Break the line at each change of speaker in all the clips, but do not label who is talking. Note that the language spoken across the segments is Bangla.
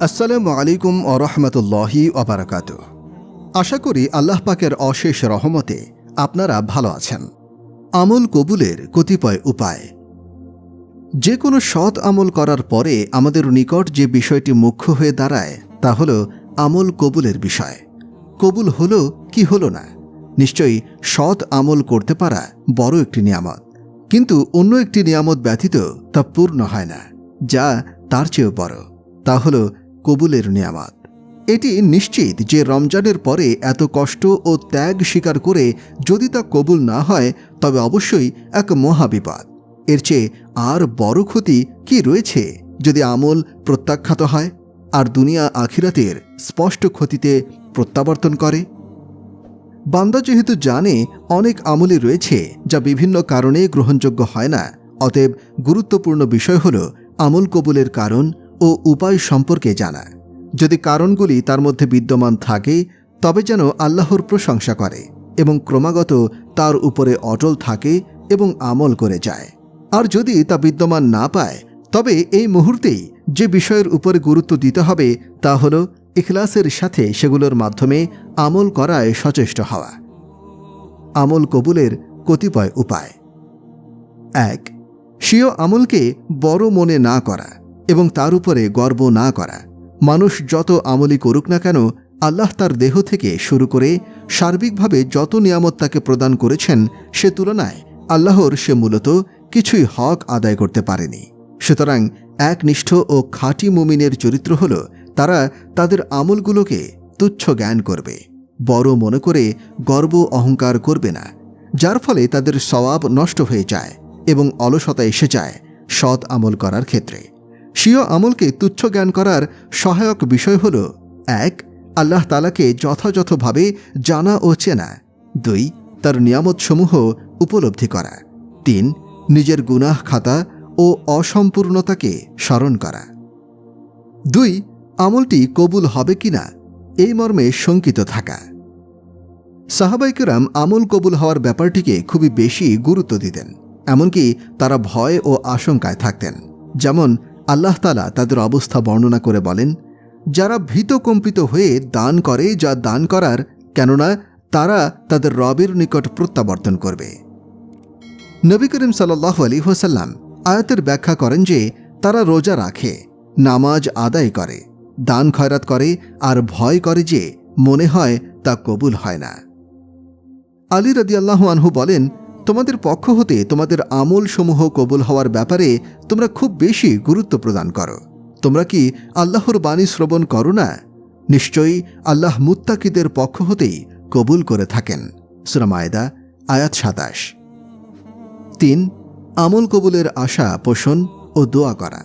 আসসালামু আলাইকুম ওয়া রাহমাতুল্লাহি ওয়া বারাকাতুহু। আশা করি আল্লাহ পাকের অশেষ রহমতে আপনারা ভালো আছেন। আমল কবুলের কতিপয় উপায়। যে কোনো সৎ আমল করার পরে আমাদের নিকট যে বিষয়টি মুখ্য হয়ে দাঁড়ায় তা হল আমল কবুলের বিষয়। কবুল হলো কি হলো না, নিশ্চয়ই সৎ আমল করতে পারা বড় একটি নিয়ামত, কিন্তু অন্য একটি নিয়ামত ব্যতীত তা পূর্ণ হয় না, যা তার চেয়েও বড়, তা হল কবুলের নিয়ামত। এটি নিশ্চিত যে রমজানের পরে এত কষ্ট ও ত্যাগ স্বীকার করে যদি তা কবুল না হয় তবে অবশ্যই এক মহাবিপদ। এর চেয়ে আর বড় ক্ষতি কি রয়েছে যদি আমল প্রত্যাখ্যাত হয় আর দুনিয়া আখিরাতের স্পষ্ট ক্ষতিতে প্রত্যাবর্তন করে। বান্দা যেহেতু জানে অনেক আমলই রয়েছে যা বিভিন্ন কারণে গ্রহণযোগ্য হয় না, অতএব গুরুত্বপূর্ণ বিষয় হল আমল কবুলের কারণ ও উপায় সম্পর্কে জানা। যদি কারণগুলি তার মধ্যে বিদ্যমান থাকে তবে যেন আল্লাহর প্রশংসা করে এবং ক্রমাগত তার উপরে অটল থাকে এবং আমল করে যায়। আর যদি তা বিদ্যমান না পায় তবে এই মুহূর্তেই যে বিষয়ের উপরে গুরুত্ব দিতে হবে তা হল ইখলাসের সাথে সেগুলোর মাধ্যমে আমল করায় সচেষ্ট হওয়া। আমল কবুলের কতিপয় উপায়। ১. স্বীয় আমলকে বড় মনে না করা এবং তার উপরে গর্ব না করা। মানুষ যত আমলই করুক না কেন, আল্লাহ তার দেহ থেকে শুরু করে সার্বিকভাবে যত নিয়ামত তাকে প্রদান করেছেন সে তুলনায় আল্লাহর সে মূলত কিছুই হক আদায় করতে পারেনি। সুতরাং একনিষ্ঠ ও খাঁটি মুমিনের চরিত্র হল তারা তাদের আমলগুলোকে তুচ্ছ জ্ঞান করবে, বড় মনে করে গর্ব অহংকার করবে না, যার ফলে তাদের সওয়াব নষ্ট হয়ে যায় এবং অলসতা এসে যায় সৎ আমল করার ক্ষেত্রে। স্বীয় আমলকে তুচ্ছ জ্ঞান করার সহায়ক বিষয় হল ১. আল্লাহ তাআলাকে যথাযথভাবে জানা ও চেনা। ২. তার নিয়ামতসমূহ উপলব্ধি করা। ৩. নিজের গুনাহ খাতা ও অসম্পূর্ণতাকে স্মরণ করা। ২. আমলটি কবুল হবে কিনা এই মর্মে শঙ্কিত থাকা। সাহাবায়ে কেরাম আমল কবুল হওয়ার ব্যাপারটিকে খুবই বেশি গুরুত্ব দিতেন, এমনকি তারা ভয় ও আশঙ্কায় থাকতেন। যেমন আল্লাহ তাআলা তাদের অবস্থা বর্ণনা করে বলেন, যারা ভীত কম্পিত হয়ে দান করে যা দান করার, কেননা তারা তাদের রবের নিকট প্রত্যাবর্তন করবে। নবী করিম সাল্লাল্লাহু আলাইহি ওয়াসাল্লাম আয়াতের ব্যাখ্যা করেন যে তারা রোজা রাখে, নামাজ আদায় করে, দান খয়রাত করে আর ভয় করে যে মনে হয় তা কবুল হয় না। আলী রাদিয়াল্লাহু আনহু বলেন, তোমাদের পক্ষ হতে তোমাদের আমলসমূহ কবুল হওয়ার ব্যাপারে তোমরা খুব বেশি গুরুত্ব প্রদান করো। তোমরা কি আল্লাহর বাণী শ্রবণ করো না? নিশ্চয়ই আল্লাহ মুত্তাকিদের পক্ষ হতেই কবুল করে থাকেন। সূরা মায়েদা আয়াত ২৭। ৩. আমল কবুলের আশা পোষণ ও দোয়া করা।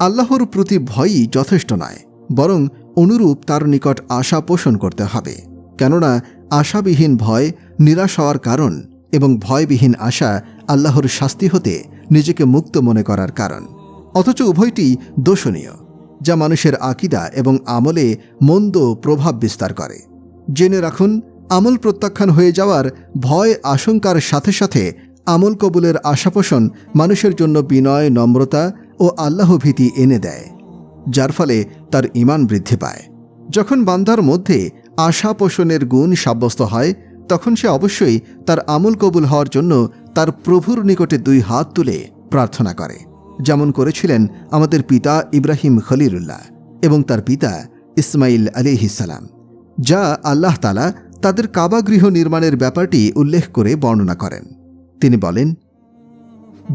আল্লাহর প্রতি ভয়ই যথেষ্ট নয়, বরং অনুরূপ তার নিকট আশা পোষণ করতে হবে। কেননা আশাবিহীন ভয় নিরাশ হওয়ার কারণ এবং ভয়বিহীন আশা আল্লাহর শাস্তি হতে নিজেকে মুক্ত মনে করার কারণ। অথচ উভয়টি দোষণীয়, যা মানুষের আকীদা এবং আমলে মন্দ প্রভাব বিস্তার করে। জেনে রাখুন, আমল প্রত্যাখ্যান হয়ে যাওয়ার ভয় আশঙ্কার সাথে সাথে আমল কবুলের আশাপোষণ মানুষের জন্য বিনয়, নম্রতা ও আল্লাহ ভীতি এনে দেয়, যার ফলে তার ঈমান বৃদ্ধি পায়। যখন বান্দার মধ্যে আশা পোষণের গুণ সাব্যস্ত হয় তখন সে অবশ্যই তার আমল কবুল হওয়ার জন্য তার প্রভুর নিকটে ২ হাত তুলে প্রার্থনা করে, যেমন করেছিলেন আমাদের পিতা ইব্রাহিম খলিলুল্লাহ এবং তার পিতা ইসমাইল আলাইহিস সালাম, যা আল্লাহ তাআলা তাদের কাবা গৃহ নির্মাণের ব্যাপারটি উল্লেখ করে বর্ণনা করেন। তিনি বলেন,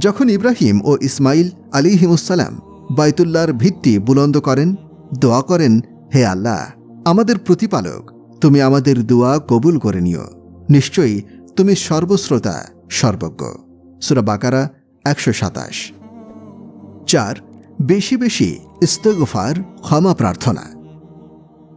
যখন ইব্রাহিম ও ইসমাইল আলাইহিমুসসালাম বাইতুল্লাহর ভিত্তি বুলন্দ করেন, দোয়া করেন, হে আল্লাহ, আমাদের প্রতিপালক, তুমি আমাদের দোয়া কবুল করে নিও, নিশ্চয়ই তুমি সর্বশ্রোতা সর্বজ্ঞ। সূরা বাকারা ১২৭। ৪. বেশি বেশি ইস্তেগফার, ক্ষমা প্রার্থনা।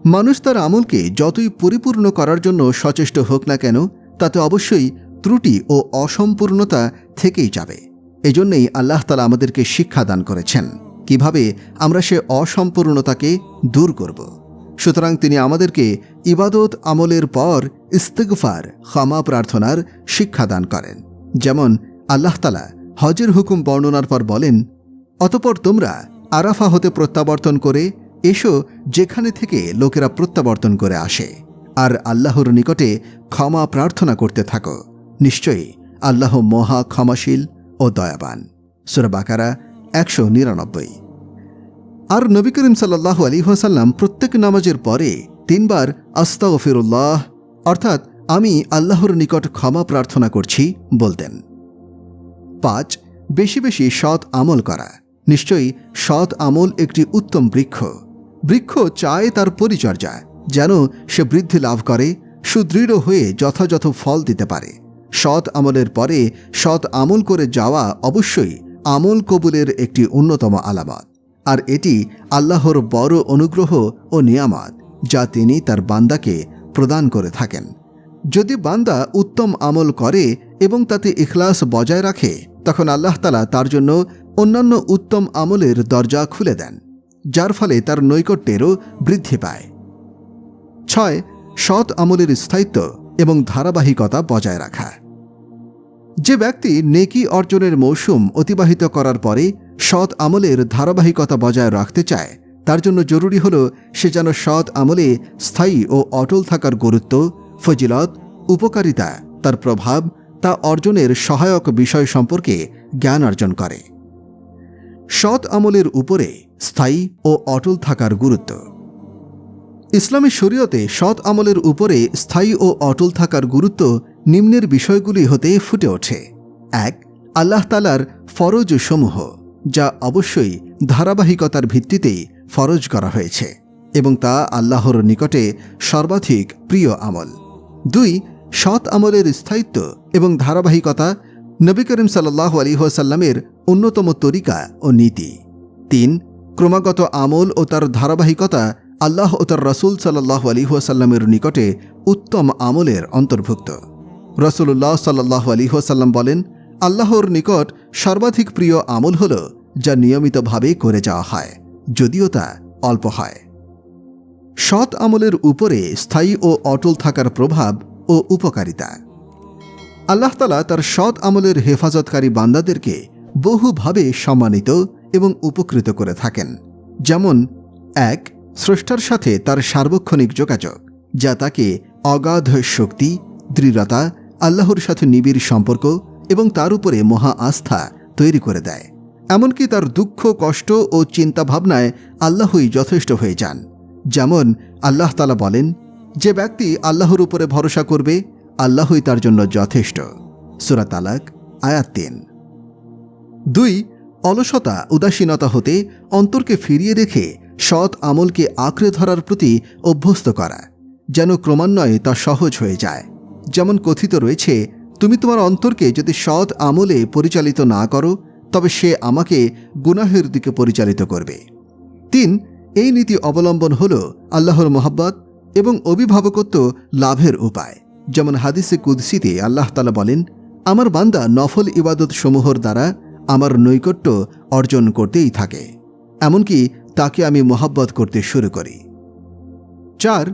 মানুষ তার আমলকে যতই পরিপূর্ণ করার জন্য সচেষ্ট হোক না কেন, তাতে অবশ্যই ত্রুটি ও অসম্পূর্ণতা থেকেই যাবে। এজন্যই আল্লাহ তাআলা আমাদেরকে শিক্ষা দান করেছেন কিভাবে আমরা সে অসম্পূর্ণতাকে দূর করব। সুতরাং তিনি আমাদেরকে ইবাদত আমলের পর ইস্তিগফার, ক্ষমা প্রার্থনার শিক্ষা দান করেন। যেমন আল্লাহ তাআলা হজের হুকুম বর্ণনার পর বলেন, অতঃপর তোমরা আরাফা হতে প্রত্যাবর্তন করে এসো, যেখানে থেকে লোকেরা প্রত্যাবর্তন করে আসে, আর আল্লাহর নিকটে ক্ষমা প্রার্থনা করতে থাকো। নিশ্চয়ই আল্লাহ মহা ক্ষমাশীল ও দয়াবান। সূরা বাকারা 199। আর নবী করিম সাল্লাল্লাহু আলাইহি ওয়াসাল্লাম প্রত্যেক নামাজের পরে 3 বার আস্তাগফিরুল্লাহ অর্থাৎ আমি আল্লাহর নিকট ক্ষমা প্রার্থনা করছি বলতেন। 5. বেশি বেশি সৎ আমল করা। নিশ্চয়ই সৎ আমল একটি উত্তম বৃক্ষ। বৃক্ষ চায় তার পরিচর্যা, যেন সে বৃদ্ধি লাভ করে, সুদৃঢ় হয়ে যথাযথ ফল দিতে পারে। সৎ আমলের পরে সৎ আমল করে যাওয়া অবশ্যই আমল কবুলের একটি অন্যতম আলামত, আর এটি আল্লাহর বড় অনুগ্রহ ও নিয়ামত যা তিনি তার বান্দাকে প্রদান করে থাকেন। যদি বান্দা উত্তম আমল করে এবং তাতে ইখলাস বজায় রাখে, তখন আল্লাহ তাআলা তার জন্য অন্যান্য উত্তম আমলের দরজা খুলে দেন, যার ফলে তার নৈকট্যেরও বৃদ্ধি পায়। 6. সৎ আমলের স্থায়িত্ব এবং ধারাবাহিকতা বজায় রাখা। যে ব্যক্তি নেকি অর্জনের মৌসুম অতিবাহিত করার পরে সৎ আমলের ধারাবাহিকতা বজায় রাখতে চায়, তার জন্য জরুরি হল সে যেন সৎ আমলে স্থায়ী ও অটল থাকার গুরুত্ব, ফজিলত, উপকারিতা, তার প্রভাব, তা অর্জনের সহায়ক বিষয় সম্পর্কে জ্ঞান অর্জন করে। সৎ আমলের উপরে স্থায়ী ও অটল থাকার গুরুত্ব। ইসলামী শরীয়তে সৎ আমলের উপরে স্থায়ী ও অটল থাকার গুরুত্ব নিম্নের বিষয়গুলি হতে ফুটে ওঠে। 1. আল্লাহ তাআলার ফরজ সমূহ, যা অবশ্যই ধারাবাহিকতার ভিত্তিতেই ফরজ করা হয়েছে এবং তা আল্লাহর নিকটে সর্বাধিক প্রিয় আমল। 2. সৎ আমলের স্থায়িত্ব এবং ধারাবাহিকতা নবী করিম সাল্লাল্লাহু আলাইহি ওয়াসাল্লামের অন্যতম তরিকা ও নীতি। 3. ক্রমাগত আমল ও তার ধারাবাহিকতা আল্লাহ ও তার রাসূল সাল্লাল্লাহু আলাইহি ওয়াসাল্লামের নিকটে উত্তম আমলের অন্তর্ভুক্ত। রাসূলুল্লাহ সাল্লাল্লাহু আলাইহি ওয়াসাল্লাম বলেন, আল্লাহর নিকট সর্বাধিক প্রিয় আমল হল যা নিয়মিতভাবে করে যাওয়া হয়, যদিও তা অল্প হয়। সৎ আমলের উপরে স্থায়ী ও অটল থাকার প্রভাব ও উপকারিতা। আল্লাহ তাআলা তার সৎ আমলের হেফাজতকারী বান্দাদেরকে বহুভাবে সম্মানিত এবং উপকৃত করে থাকেন। যেমন 1. স্রষ্টার সাথে তার সার্বক্ষণিক যোগাযোগ, যা তাকে অগাধ শক্তি, দৃঢ়তা, আল্লাহর সাথে নিবিড় সম্পর্ক এবং তার উপরে মহা আস্থা তৈরি করে দেয়। এমনকি তার দুঃখ, কষ্ট ও চিন্তাভাবনায় আল্লাহই যথেষ্ট হয়ে যান। যেমন আল্লাহ তাআলা বলেন, যে ব্যক্তি আল্লাহর উপরে ভরসা করবে, আল্লাহই তার জন্য যথেষ্ট। সূরা তালাক আয়াত 3। 2. অলসতা, উদাসীনতা হতে অন্তরকে ফিরিয়ে রেখে সৎ আমলকে আঁকড়ে ধরার প্রতি অভ্যস্ত করা, যেন ক্রমান্বয়ে তা সহজ হয়ে যায়। যেমন কথিত রয়েছে, তুমি তোমার অন্তরকে যদি সৎ আমলে পরিচালিত না করো, তবে সে আমাকে গুনাহের দিকে পরিচালিত করবে। 3. এই নীতি অবলম্বন হল আল্লাহর মহব্বত এবং অভিভাবকত্ব লাভের উপায়। যেমন হাদিসে কুদসিতে আল্লাহ তাআলা বলেন, আমার বান্দা নফল ইবাদত সমূহর দ্বারা আমার নৈকট্য অর্জন করতেই থাকে, এমনকি তাকে আমি মহব্বত করতে শুরু করি। 4.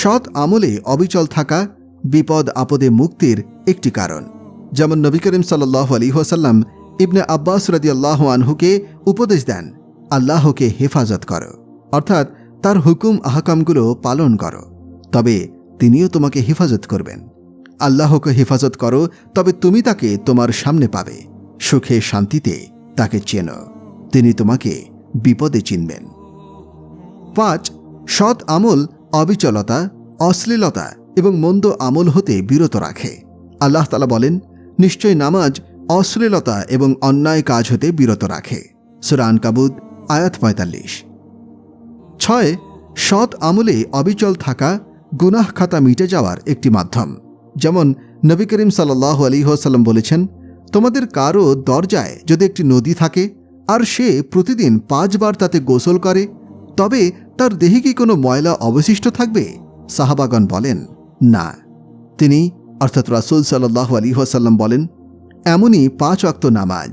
সৎ আমলে অবিচল থাকা বিপদ আপদে মুক্তির একটি কারণ। যেমন নবী করিম সাল্লাল্লাহু আলাইহি ওয়াসাল্লাম ইবনে আব্বাস রাদিয়াল্লাহু আনহুকে উপদেশ দেন, আল্লাহকে হেফাজত করো, অর্থাৎ তার হুকুম আহকামগুলো পালন করো, তবে তিনিও তোমাকে হেফাজত করবেন। আল্লাহকে হেফাজত করো, তবে তুমি তাকে তোমার সামনে পাবে। সুখে শান্তিতে তাকে চেনো, তিনি তোমাকে বিপদে চিনবেন। 5. সৎ আমল অবিচলতা, অশ্লীলতা এবং মন্দ আমল হতে বিরত রাখে। আল্লাহ তাআলা বলেন, নিশ্চয় নামাজ অশ্লীলতা এবং অন্যায় কাজ হতে বিরত রাখে। সূরা আনকাবুত আয়াত 45। 6. সৎ আমলে অবিচল থাকা গুনাহ খাতা মিটে যাওয়ার একটি মাধ্যম। যেমন নবী করিম সাল্লাল্লাহু আলাইহি ওয়াসাল্লাম বলেছেন, তোমাদের কারো দরজায় যদি একটি নদী থাকে আর সে প্রতিদিন 5 বার তাতে গোসল করে, তবে তার দেহে কি কোনো ময়লা অবশিষ্ট থাকবে? সাহাবাগণ বলেন, না। তিনি অর্থাৎ রাসূল সাল্লাল্লাহু আলাইহি ওয়াসাল্লাম বলেন, এমনই 5 ওয়াক্ত নামাজ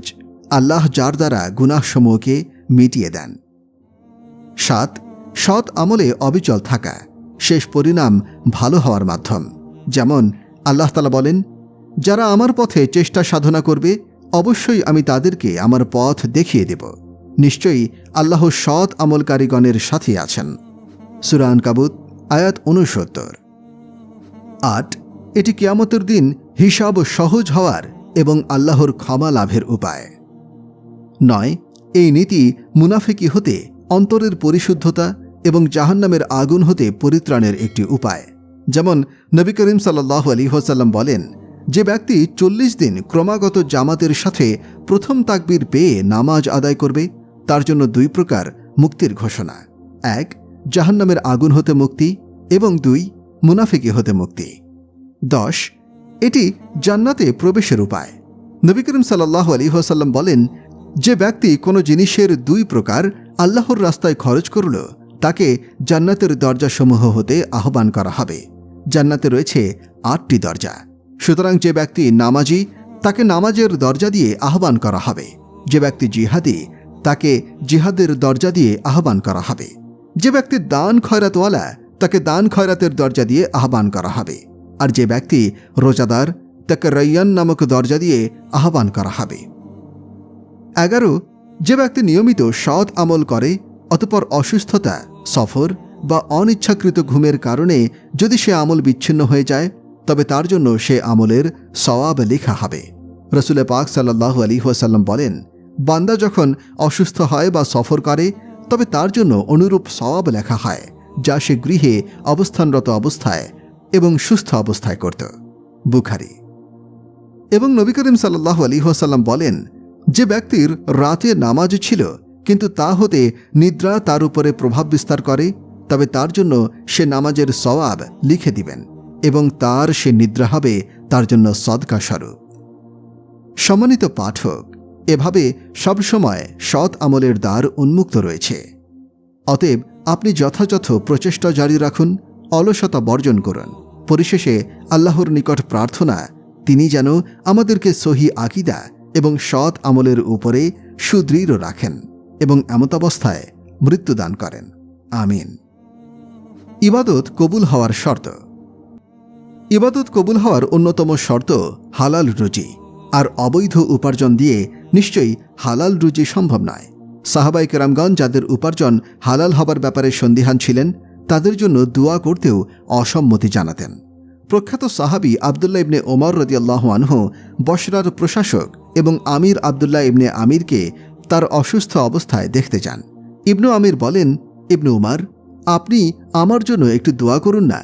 আল্লাহ যার দ্বারা গুনাহসমূহকে মিটিয়ে দেন। 7. সৎ আমলে অবিচল থাকা শেষ পরিণাম ভালো হওয়ার মাধ্যম। যেমন আল্লাহ তাআলা বলেন, যারা আমার পথে চেষ্টা সাধনা করবে, অবশ্যই আমি তাদেরকে আমার পথ দেখিয়ে দেব। নিশ্চয়ই আল্লাহ সৎ আমলকারীগণের সাথে আছেন। সূরা আনকাবুত আয়াত ৬৯। ৮. এটি কিয়ামতের দিন হিসাব সহজ হওয়ার এবং আল্লাহর ক্ষমা লাভের উপায়। ৯. এই নীতি মুনাফিকি হতে অন্তরের পরিশুদ্ধতা এবং জাহান্নামের আগুন হতে পরিত্রাণের একটি উপায়। যেমন নবী করিম সাল্লাল্লাহু আলাইহি ওয়াসাল্লাম বলেন, যে ব্যক্তি ৪০ দিন ক্রমাগত জামাতের সাথে প্রথম তাকবীর পেয়ে নামাজ আদায় করবে, তার জন্য ২ প্রকার মুক্তির ঘোষণা। ১. জাহান্নামের আগুন হতে মুক্তি এবং ২. মুনাফিকি হতে মুক্তি। ১০. এটি জান্নাতে প্রবেশের উপায়। নবী করিম সাল্লাল্লাহু আলাইহি ওয়াসাল্লাম বলেন, যে ব্যক্তি কোনো জিনিসের ২ প্রকার আল্লাহর রাস্তায় খরচ করল, তাকে জান্নাতের দরজাসমূহ হতে আহ্বান করা হবে। জান্নাতে রয়েছে ৮টি দরজা। সুতরাং যে ব্যক্তি নামাজি, তাকে নামাজের দরজা দিয়ে আহ্বান করা হবে। যে ব্যক্তি জিহাদি, তাকে জিহাদের দরজা দিয়ে আহ্বান করা হবে। যে ব্যক্তি দান খয়রাতওয়ালা, তাকে দান খয়রাতের দরজা দিয়ে আহ্বান করা হবে। আর যে ব্যক্তি রোজাদার, তাকে রায়্যান নামক দরজা দিয়ে আহ্বান করা হবে। ১১. যে ব্যক্তি নিয়মিত সৎ আমল করে, অতঃপর অসুস্থতা, সফর বা অনিচ্ছাকৃত ঘুমের কারণে যদি সে আমল বিচ্ছিন্ন হয়ে যায়, তবে তার জন্য সে আমলের সওয়াব লেখা হবে। রাসূল পাক সাল্লাল্লাহু আলাইহি ওয়াসাল্লাম বলেন, বান্দা যখন অসুস্থ হয় বা সফর করে, তবে তার জন্য অনুরূপ সওয়াব লেখা হয়, যা সে গৃহে অবস্থানরত অবস্থায় এবং সুস্থ অবস্থায় করত। বুখারী। এবং নবী করিম সাল্লাল্লাহু আলাইহি ওয়াসাল্লাম বলেন, যে ব্যক্তির রাতে নামাজ ছিল কিন্তু তা হতে নিদ্রা তার উপরে প্রভাব বিস্তার করে, তবে তার জন্য সে নামাজের সওয়াব লিখে দিবেন এবং তার সে নিদ্রা হবে তার জন্য সদকা স্বরূপ। সম্মানিত পাঠক, এভাবে সবসময় সৎ আমলের দ্বার উন্মুক্ত রয়েছে। অতএব আপনি যথাযথ প্রচেষ্টা জারি রাখুন, অলসতা বর্জন করুন। পরিশেষে আল্লাহর নিকট প্রার্থনা, তিনি যেন আমাদেরকে সহি আকীদা এবং সৎ আমলের উপরে সুদৃঢ় রাখেন এবং এমতাবস্থায় মৃত্যুদান করেন। আমিন। ইবাদত কবুল হওয়ার শর্ত। ইবাদত কবুল হওয়ার অন্যতম শর্ত হালাল রুজি, আর অবৈধ উপার্জন দিয়ে নিশ্চয়ই হালাল রুজি সম্ভব নয়। সাহাবায়ে কেরামগণ যাদের উপার্জন হালাল হবার ব্যাপারে সন্দিহান ছিলেন, তাদের জন্য দোয়া করতেও অসম্মতি জানাতেন। প্রখ্যাত সাহাবী আবদুল্লাহ ইবনে ওমর রাদিয়াল্লাহু আনহু বসরার প্রশাসক এবং আমির আবদুল্লাহ ইবনে আমিরকে তার অসুস্থ অবস্থায় দেখতে যান। ইবনু আমির বলেন, ইবনু উমার, আপনি আমার জন্য একটু দোয়া করুন না।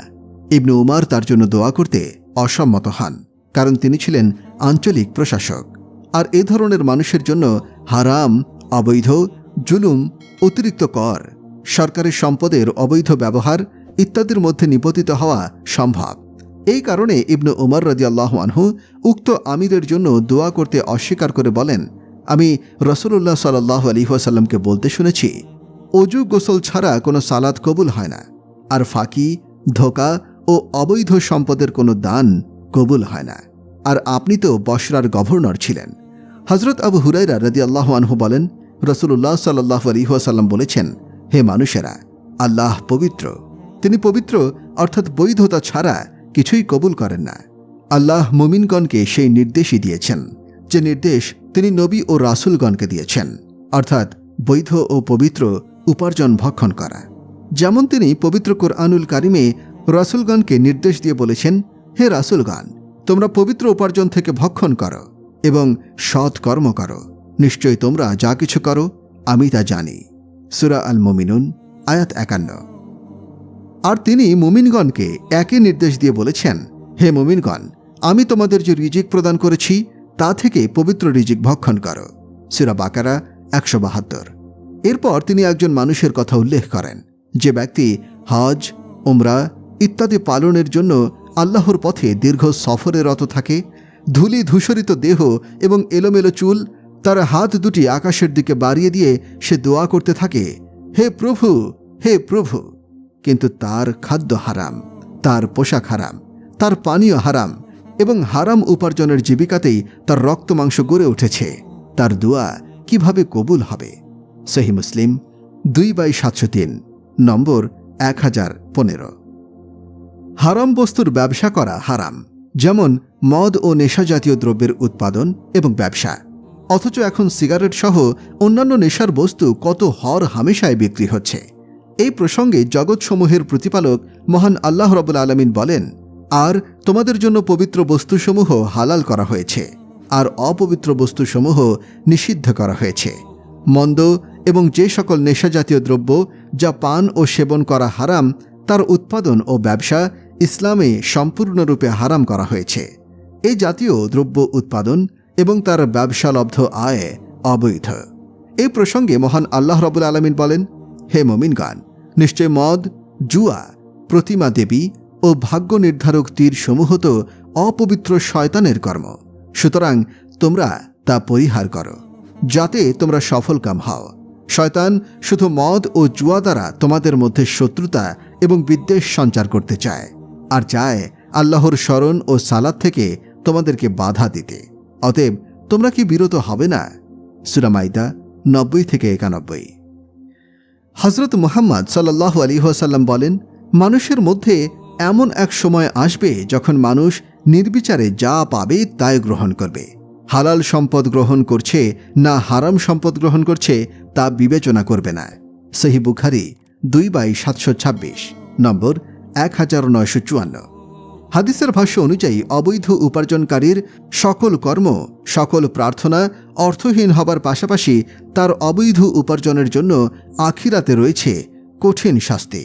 ইবনু উমার তার জন্য দোয়া করতে অসম্মত হন, কারণ তিনি ছিলেন আঞ্চলিক প্রশাসক। আর এ ধরনের মানুষের জন্য হারাম, অবৈধ, জুলুম, অতিরিক্ত কর, সরকারের সম্পদের অবৈধ ব্যবহার ইত্যাদির মধ্যে নিপতিত হওয়া সম্ভব। এই কারণে ইবনু উমর রাদিয়াল্লাহু আনহু উক্ত আমিরের জন্য দোয়া করতে অস্বীকার করে বলেন, আমি রাসূলুল্লাহ সাল্লাল্লাহু আলাইহি ওয়াসাল্লামকে বলতে শুনেছি, অজু গোসল ছাড়া কোনো সালাত কবুল হয় না, আর ফাঁকি, ধোঁকা ও অবৈধ সম্পদের কোনো দান কবুল হয় না। আর আপনি তো বসরার গভর্নর ছিলেন। হযরত আবু হুরায়রা রাদিয়াল্লাহু আনহু বলেন, রাসূলুল্লাহ সাল্লাল্লাহু আলাইহি ওয়াসাল্লাম বলেছেন, হে মানুষেরা, আল্লাহ পবিত্র, তিনি পবিত্র অর্থাৎ বৈধতা ছাড়া কিছুই কবুল করেন না। আল্লাহ মুমিনগণকে সেই নির্দেশই দিয়েছেন, যে নির্দেশ তিনি নবী ও রাসূলগণকে দিয়েছেন, অর্থাৎ বৈধ ও পবিত্র উপার্জন ভক্ষণ করা। যেমন তিনি পবিত্র কোরআনুল কারিমে রাসূলগণকে নির্দেশ দিয়ে বলেছেন, হে রাসূলগণ, তোমরা পবিত্র উপার্জন থেকে ভক্ষণ করো এবং সৎ কর্ম করো, নিশ্চয়ই তোমরা যা কিছু করো আমি তা জানি। সূরা আল মুমিনুন আয়াত ৫১। আর তিনি মুমিনগণকে একই নির্দেশ দিয়ে বলেছেন, হে মুমিনগণ, আমি তোমাদের যে রিজিক প্রদান করেছি তা থেকে পবিত্র রিজিক ভক্ষণ করো। সূরা বাকারা ১৭২। এরপর তিনি একজন মানুষের কথা উল্লেখ করেন, যে ব্যক্তি হজ, উমরা ইত্যাদি পালনের জন্য আল্লাহর পথে দীর্ঘ সফরে রত থাকে, ধূলি ধূসরিত দেহ এবং এলোমেলো চুল, তার হাত দুটি আকাশের দিকে বাড়িয়ে দিয়ে সে দোয়া করতে থাকে, হে প্রভু, হে প্রভু, কিন্তু তার খাদ্য হারাম, তার পোশাক হারাম, তার পানীয় হারাম এবং হারাম উপার্জনের জীবিকাতেই তার রক্ত মাংস গড়ে উঠেছে, তার দোয়া কিভাবে কবুল হবে? সহিহ মুসলিম ২/৭০৩ নম্বর ১০১৫। হারাম বস্তুর ব্যবসা করা হারাম, যেমন মদ ও নেশাজাতীয় দ্রব্যের উৎপাদন এবং ব্যবসা। অথচ এখন সিগারেট সহ অন্যান্য নেশার বস্তু কত হর হামেশায় বিক্রি হচ্ছে। এই প্রসঙ্গে জগৎসমূহের প্রতিপালক মহান আল্লাহ রাব্বুল আলামিন বলেন, আর তোমাদের জন্য পবিত্র বস্তুসমূহ হালাল করা হয়েছে, আর অপবিত্র বস্তুসমূহ নিষিদ্ধ করা হয়েছে। মন্দ এবং যে সকল নেশাজাতীয় দ্রব্য যা পান ও সেবন করা হারাম, তার উৎপাদন ও ব্যবসা ইসলামে সম্পূর্ণরূপে হারাম করা হয়েছে। এই জাতীয় দ্রব্য উৎপাদন এবং তার ব্যবসালব্ধ আয় অবৈধ। এই প্রসঙ্গে মহান আল্লাহ রাব্বুল আলামিন বলেন, হে মুমিনগণ, নিশ্চয় মদ, জুয়া, প্রতিমা দেবী ও ভাগ্য নির্ধারক তীরসমূহ তো অপবিত্র শয়তানের কর্ম। সুতরাং তোমরা তা পরিহার করো, যাতে তোমরা সফলকাম হও। শয়তান শুধু মদ ও জুয়া দ্বারা তোমাদের মধ্যে শত্রুতা এবং বিদ্বেষ সঞ্চার করতে চায়, আর চায় আল্লাহর স্মরণ ও সালাত থেকে তোমাদেরকে বাধা দিতে। অতএব তোমরা কি বিরত হবে না? সূরা মাইদা 90-91। হযরত মুহাম্মদ সাল্লাল্লাহু আলাইহি ওয়াসাল্লাম বলেন, মানুষের মধ্যে এমন এক সময় আসবে যখন মানুষ নির্বিচারে যা পাবে তাই গ্রহণ করবে। হালাল সম্পদ গ্রহণ করছে না হারাম সম্পদ গ্রহণ করছে তা বিবেচনা করবে না। সহিহ বুখারী 2/726, নম্বর 1954। হাদিসের ভাষ্য অনুযায়ী অবৈধ উপার্জনকারীর সকল কর্ম, সকল প্রার্থনা অর্থহীন হবার পাশাপাশি তার অবৈধ উপার্জনের জন্য আখিরাতে রয়েছে কঠিন শাস্তি।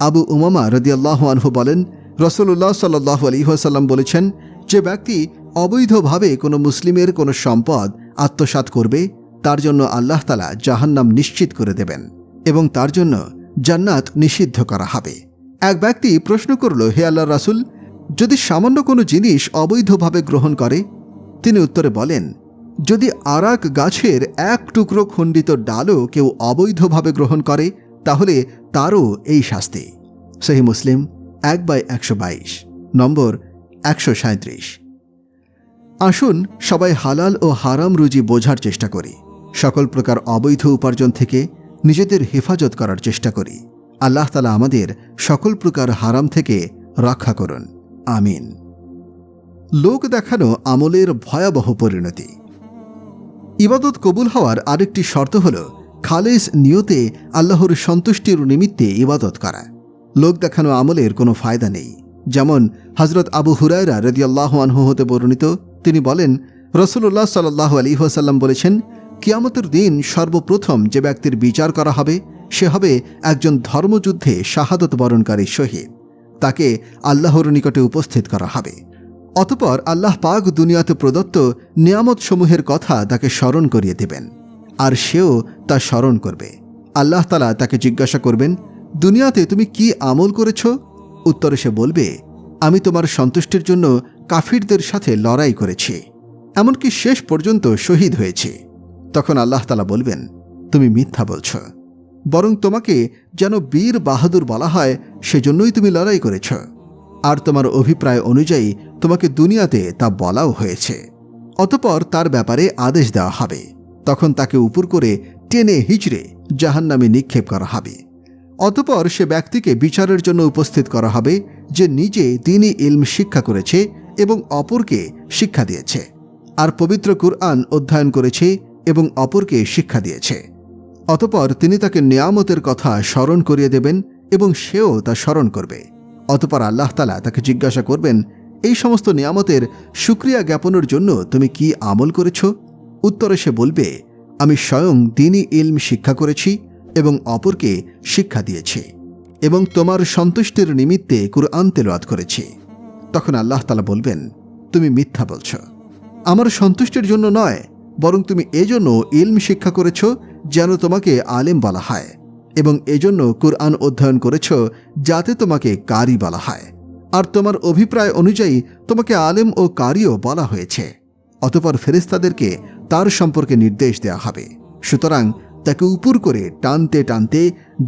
আবু উমামা রাদিয়াল্লাহু আনহু বলেন, রাসূলুল্লাহ সাল্লাল্লাহু আলাইহি ওয়াসাল্লাম বলেছেন, যে ব্যক্তি অবৈধভাবে কোনো মুসলিমের কোনো সম্পদ আত্মসাৎ করবে, তার জন্য আল্লাহ তাআলা জাহান্নাম নিশ্চিত করে দেবেন এবং তার জন্য জান্নাত নিষিদ্ধ করা হবে। এক ব্যক্তি প্রশ্ন করল, হে আল্লাহর রাসূল, যদি সামান্য কোনো জিনিস অবৈধভাবে গ্রহণ করে? তিনি উত্তরে বলেন, যদি আরাক গাছের এক টুকরো খণ্ডিত ডালও কেউ অবৈধভাবে গ্রহণ করে, তাহলে তারও এই শাস্তি। সহিহ মুসলিম 1/122, নম্বর 137। আসুন সবাই হালাল ও হারাম রুজি বোঝার চেষ্টা করি, সকল প্রকার অবৈধ উপার্জন থেকে নিজেদের হেফাজত করার চেষ্টা করি। আল্লাহ তাআলা আমাদের সকল প্রকার হারাম থেকে রক্ষা করুন, আমিন। লোক দেখানো আমলের ভয়াবহ পরিণতি। ইবাদত কবুল হওয়ার আরেকটি শর্ত হল খালেস নিয়তে আল্লাহর সন্তুষ্টির নিমিত্তে ইবাদত করা। লোক দেখানো আমলের কোনো ফায়দা নেই। যেমন হযরত আবু হুরায়রা রাদিয়াল্লাহু আনহু হতে বর্ণিত, তিনি বলেন, রাসূলুল্লাহ সাল্লাল্লাহু আলাইহি ওয়াসাল্লাম বলেছেন, কিয়ামতের দিন সর্বপ্রথম যে ব্যক্তির বিচার করা হবে সে হবে একজন ধর্মযুদ্ধে শাহাদত বরণকারী শহীদ। তাকে আল্লাহর নিকটে উপস্থিত করা হবে। অতঃপর আল্লাহ পাক দুনিয়াতে প্রদত্ত নিয়ামতসমূহের কথা তাকে স্মরণ করিয়ে দেবেন, আর সেও তা স্মরণ করবে। আল্লাহ তাআলা তাকে জিজ্ঞাসা করবেন, দুনিয়াতে তুমি কি আমল করেছ? উত্তরে সে বলবে, আমি তোমার সন্তুষ্টির জন্য কাফিরদের সাথে লড়াই করেছি, এমনকি শেষ পর্যন্ত শহীদ হয়েছি। তখন আল্লাহ তাআলা বলবেন, তুমি মিথ্যা বলছ, বরং তোমাকে যেন বীর বাহাদুর বলা হয় সেজন্যই তুমি লড়াই করেছ, আর তোমার অভিপ্রায় অনুযায়ী তোমাকে দুনিয়াতে তা বলাও হয়েছে। অতঃপর তার ব্যাপারে আদেশ দেওয়া হবে। তখন তাকে উপর করে টেনে হিচড়ে জাহান্নামে নিক্ষেপ করা হবে। অতঃপর সে ব্যক্তিকে বিচারের জন্য উপস্থিত করা হবে যে নিজে দ্বীনি ইলম শিক্ষা করেছে এবং অপরকে শিক্ষা দিয়েছে, আর পবিত্র কুরআন অধ্যয়ন করেছে এবং অপরকে শিক্ষা দিয়েছে। অতঃপর তিনি তাকে নিয়ামতের কথা স্মরণ করিয়ে দেবেন এবং সেও তা স্মরণ করবে। অতঃপর আল্লাহ তাআলা তাকে জিজ্ঞাসা করবেন, এই সমস্ত নিয়ামতের শুকরিয়া জ্ঞাপনের জন্য তুমি কি আমল করেছ? উত্তরে সে বলবে, আমি স্বয়ং দ্বীনি ইলম শিক্ষা করেছি এবং অপরকে শিক্ষা দিয়েছি এবং তোমার সন্তুষ্টির নিমিত্তে কুরআন তেলাওয়াত করেছি। তখন আল্লাহ তাআলা বলবেন, তুমি মিথ্যা বলছ, আমার সন্তুষ্টির জন্য নয়, বরং তুমি এজন্য ইলম শিক্ষা করেছ যেন তোমাকে আলেম বলা হয়, এবং এজন্য কুরআন অধ্যয়ন করেছ যাতে তোমাকে কারি বলা হয়, আর তোমার অভিপ্রায় অনুযায়ী তোমাকে আলেম ও কারিও বলা হয়েছে। অতঃপর ফেরেশতাদেরকে তার সম্পর্কে নির্দেশ দেওয়া হবে। সুতরাং তাকে উপর করে টানতে টানতে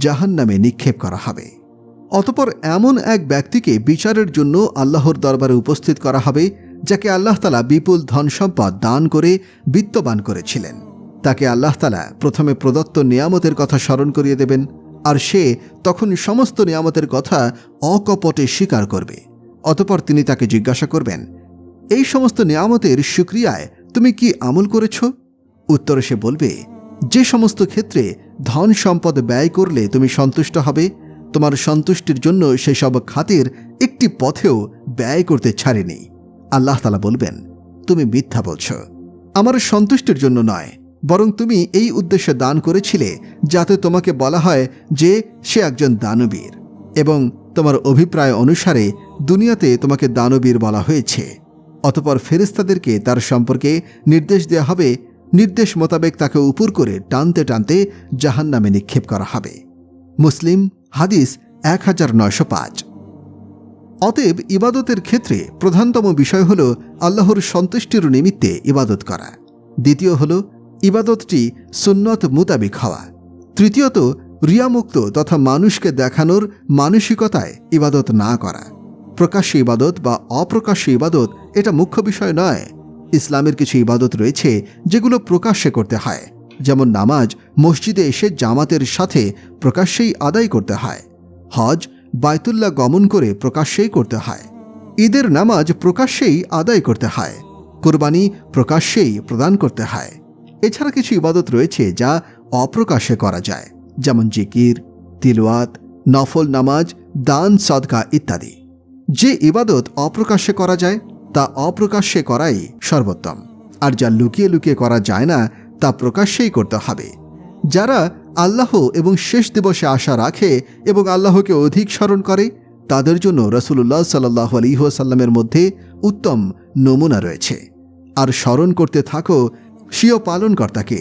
জাহান্নামে নিক্ষেপ করা হবে। অতঃপর এমন এক ব্যক্তিকে বিচারের জন্য আল্লাহর দরবারে উপস্থিত করা হবে যাকে আল্লাহ তাআলা বিপুল ধন সম্পদ দান করে বিত্তবান করেছিলেন। তাকে আল্লাহ তাআলা প্রথমে প্রদত্ত নিয়ামতের কথা স্মরণ করিয়ে দেবেন, আর সে তখন সমস্ত নিয়ামতের কথা অকপটে স্বীকার করবে। অতঃপর তিনি তাকে জিজ্ঞাসা করবেন, এই সমস্ত নিয়ামতের শুকরিয়ায় তুমি কি আমল করেছ? উত্তরে সে বলবে, যে সমস্ত ক্ষেত্রে ধন সম্পদ ব্যয় করলে তুমি সন্তুষ্ট হবে, তোমার সন্তুষ্টির জন্য সেসব খাতের একটি পথেও ব্যয় করতে ছাড়েনি। আল্লাহ তাআলা বলবেন, তুমি মিথ্যা বলছ, আমার সন্তুষ্টির জন্য নয়, বরং তুমি এই উদ্দেশ্যে দান করেছিলে যাতে তোমাকে বলা হয় যে সে একজন দানবীর, এবং তোমার অভিপ্রায় অনুসারে দুনিয়াতে তোমাকে দানবীর বলা হয়েছে। অতঃপর ফেরেশতাদেরকে তার সম্পর্কে নির্দেশ দেওয়া হবে, নির্দেশ মোতাবেক তাকে উপর করে টানতে টানতে জাহান্নামে নিক্ষেপ করা হবে। মুসলিম হাদিস 1905। অতএব ইবাদতের ক্ষেত্রে প্রধানতম বিষয় হল আল্লাহর সন্তুষ্টির নিমিত্তে ইবাদত করা। দ্বিতীয় হল ইবাদতটি সুন্নত মুতাবিক হওয়া। তৃতীয়ত রিয়ামুক্ত তথা মানুষকে দেখানোর মানসিকতায় ইবাদত না করা। প্রকাশ্য ইবাদত বা অপ্রকাশ্য ইবাদত এটা মুখ্য বিষয় নয়। ইসলামের কিছু ইবাদত রয়েছে যেগুলো প্রকাশ্যে করতে হয়, যেমন নামাজ মসজিদে এসে জামাতের সাথে প্রকাশ্যেই আদায় করতে হয়, হজ বায়তুল্লাহ গমন করে প্রকাশ্যেই করতে হয়, ঈদের নামাজ প্রকাশ্যেই আদায় করতে হয়, কুরবানি প্রকাশ্যেই প্রদান করতে হয়। এছাড়া কিছু ইবাদত রয়েছে যা অপ্রকাশ্যে করা যায়, যেমন জিকির, তিলওয়াত, নফল নামাজ, দান সদকা ইত্যাদি। যে ইবাদত অপ্রকাশ্যে করা যায় তা অপ্রকাশ্যে করাই সর্বোত্তম, আর যা লুকিয়ে লুকিয়ে করা যায় না তা প্রকাশ্যেই করতে হবে। যারা আল্লাহ এবং শেষ দিবসে আশা রাখে এবং আল্লাহকে অধিক স্মরণ করে, তাদের জন্য রাসূলুল্লাহ সাল্লাল্লাহু আলাইহি ওয়াসাল্লামের মধ্যে উত্তম নমুনা রয়েছে। আর স্মরণ করতে থাকো স্বীয় পালনকর্তাকে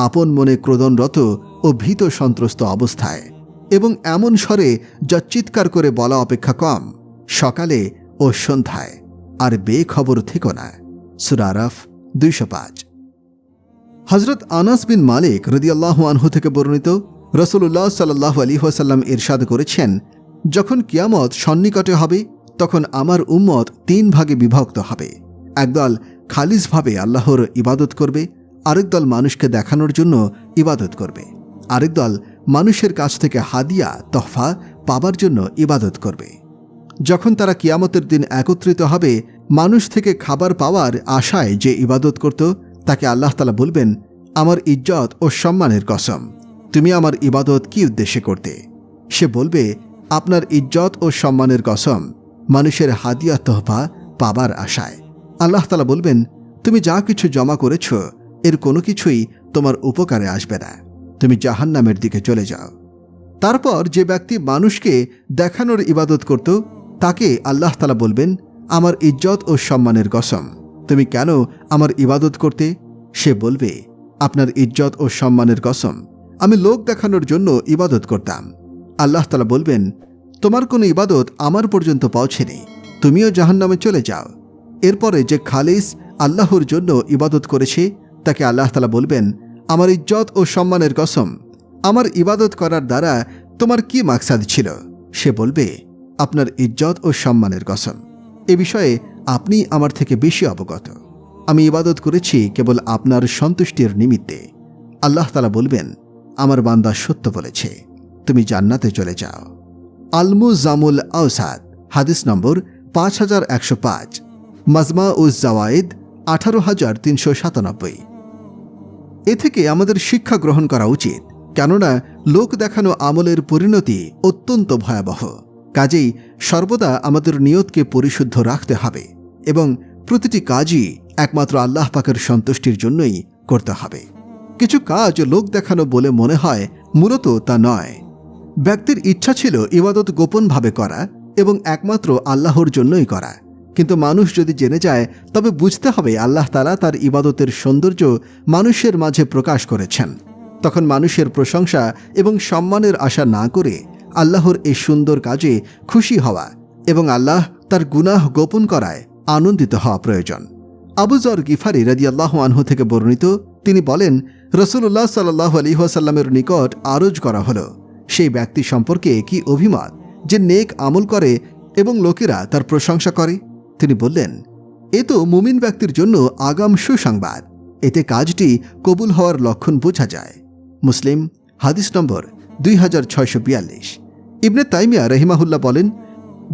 আপন মনে ক্রোধনরত ও ভীত সন্ত্রস্ত অবস্থায়, এবং এমন স্বরে যা চিৎকার করে বলা অপেক্ষা কম, সকালে ও সন্ধ্যায়, আর বেখবর থেকো না। সূরা আরাফ 205। হযরত আনাস বিন মালিক রাদিয়াল্লাহু আনহু থেকে বর্ণিত, রাসূলুল্লাহ সাল্লাল্লাহু আলাইহি ওয়াসাল্লাম ইরশাদ করেছেন, যখন কিয়ামত সন্নিকটে হবে তখন আমার উম্মত 3 ভাগে বিভক্ত হবে। একদল খালিসভাবে আল্লাহর ইবাদত করবে, আরেক দল মানুষকে দেখানোর জন্য ইবাদত করবে, আরেক দল মানুষের কাছ থেকে হাদিয়া তোহফা পাবার জন্য ইবাদত করবে। যখন তারা কিয়ামতের দিন একত্রিত হবে, মানুষ থেকে খাবার পাওয়ার আশায় যে ইবাদত করত তাকে আল্লাহ তাআলা বলবেন, আমার ইজ্জত ও সম্মানের কসম, তুমি আমার ইবাদত কি উদ্দেশ্যে করতে? সে বলবে, আপনার ইজ্জত ও সম্মানের কসম, মানুষের হাদিয়া তোহফা পাবার আশায়। আল্লাহ তাআলা বলবেন, তুমি যা কিছু জমা করেছ এর কোনো কিছুই তোমার উপকারে আসবে না, তুমি জাহান্নামের দিকে চলে যাও। তারপর যে ব্যক্তি মানুষকে দেখানোর ইবাদত করত তাকে আল্লাহ তাআলা বলবেন, আমার ইজ্জত ও সম্মানের কসম, তুমি কেন আমার ইবাদত করতে? সে বলবে, আপনার ইজ্জত ও সম্মানের কসম, আমি লোক দেখানোর জন্য ইবাদত করতাম। আল্লাহ তাআলা বলবেন, তোমার কোনো ইবাদত আমার পর্যন্ত পৌঁছেনি, তুমিও জাহান্নামে চলে যাও। এরপরে যে খালিস আল্লাহর জন্য ইবাদত করেছে তাকে আল্লাহ তাআলা বলবেন, আমার ইজ্জত ও সম্মানের কসম, আমার ইবাদত করার দ্বারা তোমার কি মাকসাদ ছিল? সে বলবে, আপনার ইজ্জত ও সম্মানের কসম, এ বিষয়ে আপনি আমার থেকে বেশি অবগত, আমি ইবাদত করেছি কেবল আপনার সন্তুষ্টির নিমিত্তে। আল্লাহ তাআলা বলবেন, আমার বান্দা সত্য বলেছে, তুমি জান্নাতে চলে যাও। আল-মুজামুল আওসাদ হাদিস নম্বর 5105, মাজমা উজ জাওয়ায়েদ 18397। এ থেকে আমাদের শিক্ষা গ্রহণ করা উচিত, কেননা লোক দেখানো আমলের পরিণতি অত্যন্ত ভয়াবহ। কাজেই সর্বদা আমাদের নিয়তকে পরিশুদ্ধ রাখতে হবে এবং প্রতিটি কাজই একমাত্র আল্লাহ পাকের সন্তুষ্টির জন্যই করতে হবে। কিছু কাজ লোক দেখানো বলে মনে হয়, মূলত তা নয়। ব্যক্তির ইচ্ছা ছিল ইবাদত গোপনভাবে করা এবং একমাত্র আল্লাহর জন্যই করা, কিন্তু মানুষ যদি জেনে যায় তবে বুঝতে হবে আল্লাহ তাআলা তার ইবাদতের সৌন্দর্য মানুষের মাঝে প্রকাশ করেছেন। তখন মানুষের প্রশংসা এবং সম্মানের আশা না করে আল্লাহর এই সুন্দর কাজে খুশি হওয়া এবং আল্লাহ তার গুনাহ গোপন করায় আনন্দিত হওয়া প্রয়োজন। আবু যর গিফারি রাদিয়াল্লাহু আনহু থেকে বর্ণিত, তিনি বলেন, রাসূলুল্লাহ সাল্লাল্লাহু আলাইহি ওয়াসাল্লামের নিকট আরজ করা হলো, সেই ব্যক্তি সম্পর্কে কি অভিমত যে নেক আমল করে এবং লোকেরা তার প্রশংসা করে? তিনি বললেন, এ তো মুমিন ব্যক্তির জন্য আগাম সুসংবাদ, এতে কাজটি কবুল হওয়ার লক্ষণ বোঝা যায়। মুসলিম হাদিস নম্বর 2642। ইবনে তাইমিয়া রহিমাহুল্লাহ বলেন,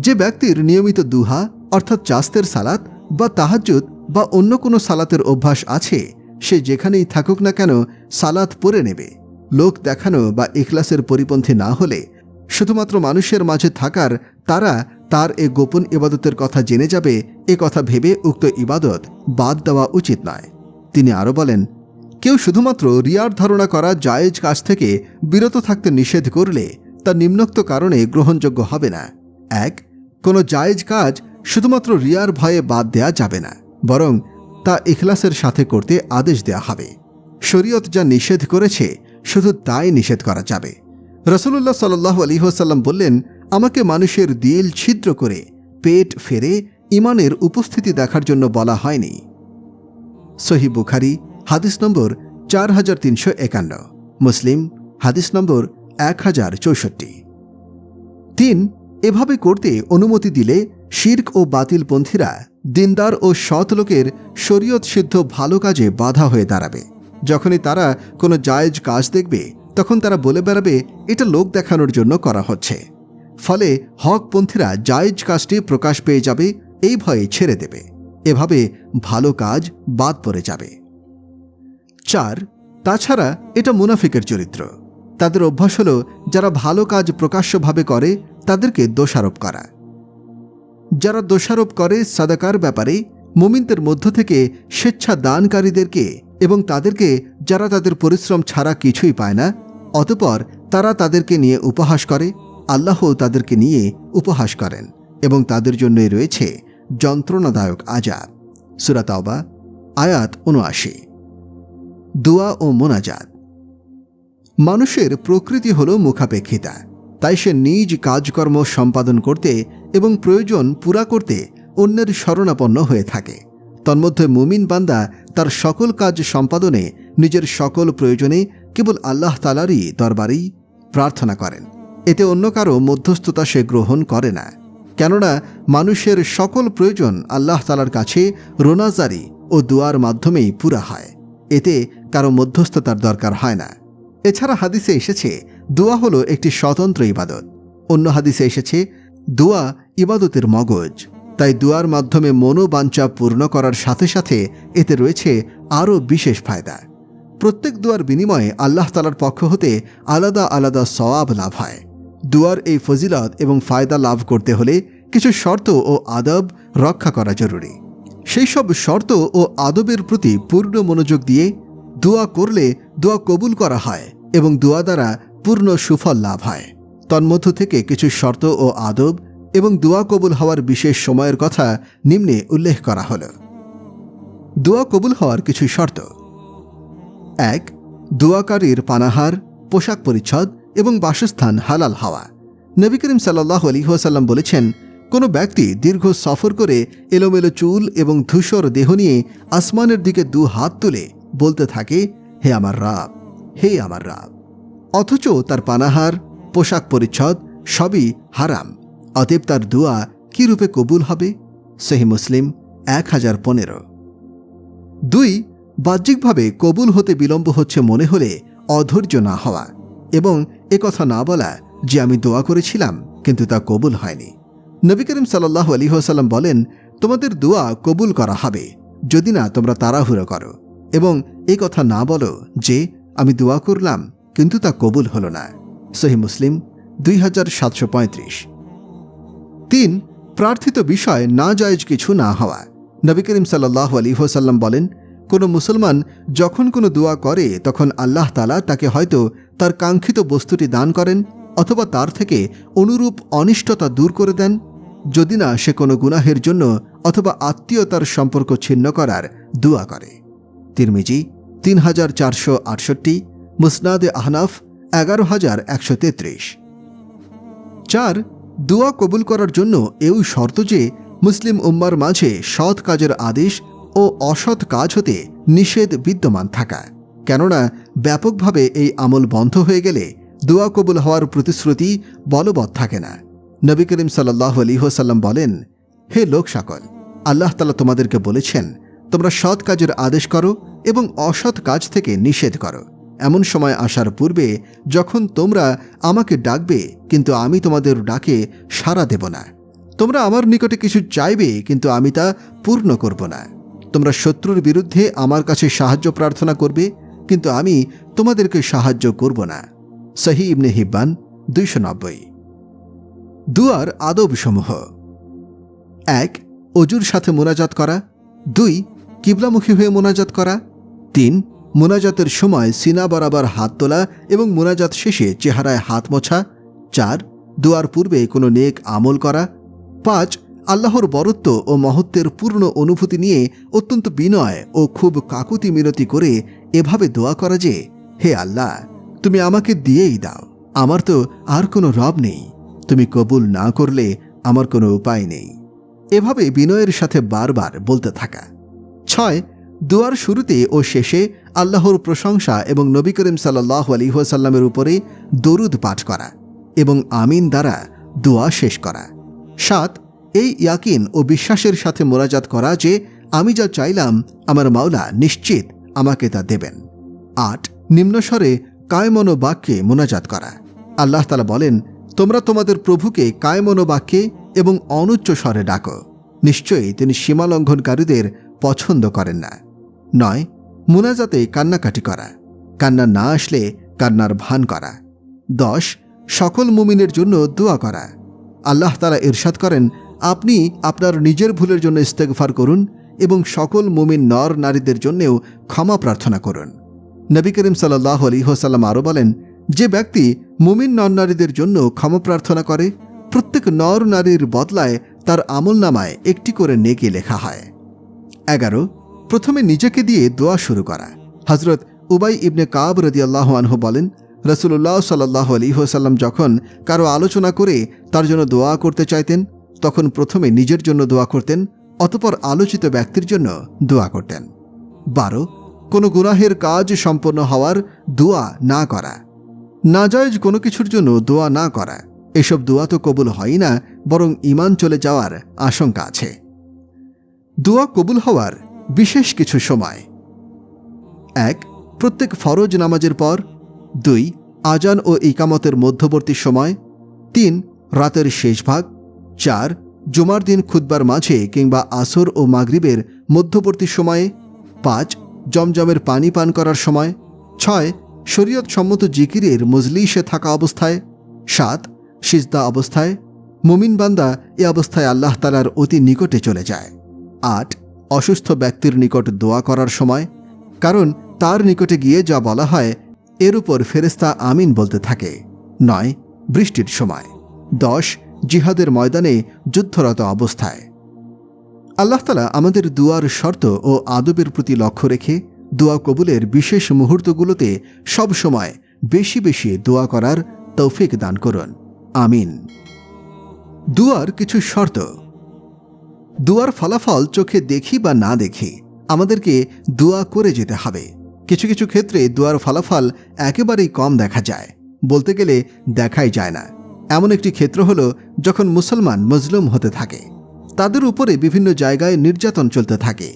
যে ব্যক্তির নিয়মিত দুহা অর্থাৎ চাস্তের সালাত বা তাহাজ্জুদ বা অন্য কোনো সালাতের অভ্যাস আছে, সে যেখানেই থাকুক না কেন সালাত পড়ে নেবে। লোক দেখানো বা ইখলাসের পরিপন্থী না হলে শুধুমাত্র মানুষের মাঝে থাকার তারা তার এ গোপন ইবাদতের কথা জেনে যাবে, এ কথা ভেবে উক্ত ইবাদত বাদ দেওয়া উচিত নয়। তিনি আরও বলেন, কেউ শুধুমাত্র রিয়ার ধারণা করা জায়েজ কাজ থেকে বিরত থাকতে নিষেধ করলে তা নিম্নোক্ত কারণে গ্রহণযোগ্য হবে না। 1. কোনো জায়েজ কাজ শুধুমাত্র রিয়ার ভয়ে বাদ দেয়া যাবে না, বরং তা ইখলাসের সাথে করতে আদেশ দেয়া হবে। শরীয়ত যা নিষেধ করেছে শুধু তাই নিষেধ করা যাবে। রাসূলুল্লাহ সাল্লাল্লাহু আলাইহি ওয়াসাল্লাম বললেন, আমাকে মানুষের দিল ছিদ্র করে পেট ফেরে ইমানের উপস্থিতি দেখার জন্য বলা হয়নি। সহিহ বুখারী হাদিস নম্বর 4351, মুসলিম হাদিস নম্বর 1064। 3. এভাবে করতে অনুমতি দিলে শিরক ও বাতিলপন্থীরা দিনদার ও সৎ লোকের শরীয়ত সিদ্ধ ভালো কাজে বাধা হয়ে দাঁড়াবে। যখনই তারা কোনো জায়েজ কাজ দেখবে তখন তারা বলে বেড়াবে এটা লোক দেখানোর জন্য করা হচ্ছে। ফলে হকপন্থীরা জায়েজ কাজটি প্রকাশ পেয়ে যাবে, এই ভয়ে ছেড়ে দেবে। এভাবে ভালো কাজ বাদ পড়ে যাবে। 4. তাছাড়া এটা মুনাফিকের চরিত্র। তাদের অভ্যাস হল যারা ভালো কাজ প্রকাশ্যভাবে করে তাদেরকে দোষারোপ করা। যারা দোষারোপ করে সাদাকার ব্যাপারে মুমিনদের মধ্য থেকে স্বেচ্ছা দানকারীদেরকে এবং তাদেরকে যারা তাদের পরিশ্রম ছাড়া কিছুই পায় না, অতঃপর তারা তাদেরকে নিয়ে উপহাস করে, আল্লাহ তাদেরকে নিয়ে উপহাস করেন এবং তাদের জন্যই রয়েছে যন্ত্রণাদায়ক আযাব। সূরা তাওবা আয়াত ৭৯। দোয়া ও মোনাজাত। মানুষের প্রকৃতি হল মুখাপেক্ষিতা, তাই সে নিজ কাজকর্ম সম্পাদন করতে এবং প্রয়োজন পুরা করতে অন্যের শরণাপন্ন হয়ে থাকে। তন্মধ্যে মুমিন বান্দা তার সকল কাজ সম্পাদনে নিজের সকল প্রয়োজনে কেবল আল্লাহ তাআলারই দরবারেই প্রার্থনা করেন। এতে অন্য কারো মধ্যস্থতা সে গ্রহণ করে না, কেননা মানুষের সকল প্রয়োজন আল্লাহ তাআলার কাছে রোনাজারি ও দুয়ার মাধ্যমেই পুরা হয়। এতে কারো মধ্যস্থতার দরকার হয় না। এছাড়া হাদিসে এসেছে দোয়া হলো একটি স্বতন্ত্র ইবাদত। অন্য হাদিসে এসেছে দোয়া ইবাদতের মগজ। তাই দোয়ার মাধ্যমে মনোবাঞ্ছা পূর্ণ করার সাথে সাথে এতে রয়েছে আরও বিশেষ ফায়দা। প্রত্যেক দোয়ার বিনিময়ে আল্লাহ তাআলার পক্ষ হতে আলাদা আলাদা সওয়াব লাভ হয়। দোয়ার এই ফজিলত এবং ফায়দা লাভ করতে হলে কিছু শর্ত ও আদব রক্ষা করা জরুরি। সেই সব শর্ত ও আদবের প্রতি পূর্ণ মনোযোগ দিয়ে দোয়া করলে দোয়া কবুল করা হয় এবং দোয়া দ্বারা পূর্ণ সুফল লাভ হয়। তন্মধ্য থেকে কিছু শর্ত ও আদব এবং দোয়া কবুল হওয়ার বিশেষ সময়ের কথা নিম্নে উল্লেখ করা হল। দোয়া কবুল হওয়ার কিছু শর্ত। 1. দোয়াকারীর পানাহার, পোশাক পরিচ্ছদ এবং বাসস্থান হালাল হওয়া। নবী করিম সাল্লাল্লাহু আলাইহি ওয়াসাল্লাম বলেছেন, কোনো ব্যক্তি দীর্ঘ সফর করে এলোমেলো চুল এবং ধূসর দেহ নিয়ে আসমানের দিকে 2 হাত তুলে বলতে থাকে, হে আমার রাব, হে আমার রাব, অথচ তার পানাহার, পোশাক পরিচ্ছদ সবই হারাম, অতএব তার দোয়া কি রূপে কবুল হবে? সহিহ মুসলিম 1015। 2. বাহ্যিকভাবে কবুল হতে বিলম্ব হচ্ছে মনে হলে অধৈর্য না হওয়া এবং একথা না বলা যে আমি দোয়া করেছিলাম কিন্তু তা কবুল হয়নি। নবী করিম সাল্লাল্লাহু আলাইহি ওয়াসাল্লাম বলেন, তোমাদের দোয়া কবুল করা হবে যদি না তোমরা তাড়াহুড়ো করো, এবং এই কথা না বলো যে আমি দোয়া করলাম কিন্তু তা কবুল হলো না। সহিহ মুসলিম 2735। 3. প্রার্থিত বিষয় না জায়েজ কিছু না হওয়া। নবী করিম সাল্লাল্লাহু আলাইহি ওয়াসাল্লাম বলেন, কোনো মুসলমান যখন কোনো দোয়া করে তখন আল্লাহ তাআলা তাকে হয়তো তার কাঙ্ক্ষিত বস্তুটি দান করেন অথবা তার থেকে অনুরূপ অনিষ্টতা দূর করে দেন, যদি না সে কোনো গুনাহের জন্য অথবা আত্মীয়তার সম্পর্ক ছিন্ন করার দোয়া করে। তিরমিজি 3468, মুসনাদে আহনাফ 11133। 4. দোয়া কবুল করার জন্য এও শর্ত যে মুসলিম উম্মার মাঝে সৎ কাজের আদেশ ও অসৎ কাজ হতে নিষেধ বিদ্যমান থাকা, কেননা ব্যাপকভাবে এই আমল বন্ধ হয়ে গেলে দোয়া কবুল হওয়ার প্রতিশ্রুতি বলবৎ থাকে না। নবী করিম সাল্লাল্লাহু আলাইহি ওয়াসাল্লাম বলেন, হে লোক সকল, আল্লাহ তাআলা তোমাদেরকে বলেছেন তোমরা সৎ কাজের আদেশ করো এবং অসৎ কাজ থেকে নিষেধ করো, এমন সময় আসার পূর্বে যখন তোমরা আমাকে ডাকবে কিন্তু আমি তোমাদের ডাকে সাড়া দেব না, তোমরা আমার নিকটে কিছু চাইবে কিন্তু আমি তা পূর্ণ করব না। তোমরা শত্রুর বিরুদ্ধে আমার কাছে সাহায্য প্রার্থনা করবে, কিন্তু আমি তোমাদেরকে সাহায্য করব না। সহিহ ইবনে হিব্বান 290। দুয়ার আদবসমূহ: 1. অজুর সাথে মোনাজাত করা। 2. কিবলামুখী হয়ে মোনাজাত করা। 3. মোনাজাতের সময় সিনা বরাবর হাত তোলা এবং মোনাজাত শেষে চেহারায় হাত মোছা। 4. দুয়ার পূর্বে কোনো নেক আমল করা। 5. আল্লাহর বরত্ব ও মহত্বের পূর্ণ অনুভূতি নিয়ে অত্যন্ত বিনয় ও খুব কাকুতি মিনতি করে এভাবে দোয়া করা যে, হে আল্লাহ, তুমি আমাকে দিয়েই দাও, আমার তো আর কোনো রব নেই, তুমি কবুল না করলে আমার কোনো উপায় নেই। এভাবে বিনয়ের সাথে বারবার বলতে থাকা। 6. দুয়ার শুরুতে ও শেষে আল্লাহর প্রশংসা এবং নবী করিম সাল্লাল্লাহু আলাইহি ওয়াসাল্লামের উপরে দরুদ পাঠ করা এবং আমিন দ্বারা দোয়া শেষ করা। 7. এই ইয়াকিন ও বিশ্বাসের সাথে মোনাজাত করা যে আমি যা চাইলাম আমার মাওলা নিশ্চিত আমাকে তা দেবেন। 8. নিম্নস্বরে কায়মনো বাক্যে মোনাজাত করা। আল্লাহ তাআলা বলেন, তোমরা তোমাদের প্রভুকে কায়মনো বাক্যে এবং অনুচ্চ স্বরে ডাকো, নিশ্চয়ই তিনি সীমালঙ্ঘনকারীদের পছন্দ করেন না। 9. মোনাজাতে কান্নাকাটি করা, কান্না না আসলে কান্নার ভান করা। 10. সকল মুমিনের জন্য দোয়া করা। আল্লাহ তাআলা ইরশাদ করেন, আপনি আপনার নিজের ভুলের জন্য ইস্তেগফার করুন এবং সকল মুমিন নর নারীদের জন্যেও ক্ষমা প্রার্থনা করুন। নবী করিম সাল্লাল্লাহু আলাইহি ওয়াসাল্লাম আরও বলেন, যে ব্যক্তি মুমিন নর নারীদের জন্য ক্ষমা প্রার্থনা করে, প্রত্যেক নর নারীর বদলায় তার আমলনামায় একটি করে নেকি লেখা হয়। 11. প্রথমে নিজেকে দিয়ে দোয়া শুরু করা। হযরত উবাই ইবনে কাব রাদিয়াল্লাহু আনহু বলেন, রাসূলুল্লাহ সাল্লাল্লাহু আলাইহি ওয়াসাল্লাম যখন কারো আলোচনা করে তার জন্য দোয়া করতে চাইতেন, তখন প্রথমে নিজের জন্য দোয়া করতেন, অতঃপর আলোচিত ব্যক্তির জন্য দোয়া করতেন। 12. কোনো গুনাহের কাজ সম্পন্ন হওয়ার দোয়া না করা। নাজায়েজ কোনো কিছুর জন্য দোয়া না করা, এসব দোয়া তো কবুল হয় না, বরং ঈমান চলে যাওয়ার আশঙ্কা আছে। দোয়া কবুল হওয়ার বিশেষ কিছু সময়: 1. প্রত্যেক ফরজ নামাজের পর। 2. আজান ও ইকামতের মধ্যবর্তী সময়। 3. রাতের শেষ ভাগ। 4. জুমার দিন খুতবার মাঝে কিংবা আসর ও মাগরিবের মধ্যবর্তী সময়ে। 5. জমজমের পানি পান করার সময়। 6. শরীয়ত সম্মত জিকিরের মজলিসে থাকা অবস্থায়। 7. সিজদা অবস্থায়। মুমিন বান্দা এ অবস্থায় আল্লাহ তাআলার অতি নিকটে চলে যায়। 8. অসুস্থ ব্যক্তির নিকট দোয়া করার সময়, কারণ তার নিকটে গিয়ে যা বলা হয় এর উপর ফেরেশতা আমিন বলতে থাকে। 9. বৃষ্টির সময়। 10. জিহাদের ময়দানে যুদ্ধরত অবস্থায়। আল্লাহ তাআলা আমাদের দুয়ার শর্ত ও আদবের প্রতি লক্ষ্য রেখে দোয়া কবুলের বিশেষ মুহূর্তগুলোতে সব সময় বেশি বেশি দোয়া করার তৌফিক দান করুন, আমিন। দুয়ার কিছু শর্ত: দুয়ার ফলাফল চোখে দেখি বা না দেখি আমাদেরকে দোয়া করে যেতে হবে। কিছু কিছু ক্ষেত্রে দোয়ার ফলাফল একেবারেই কম দেখা যায়, বলতে গেলে দেখাই যায় না। এমন একটি ক্ষেত্র হল যখন মুসলমান মজলুম হতে থাকে, তাদের উপরে বিভিন্ন জায়গায় নির্যাতন চলতে থাকে,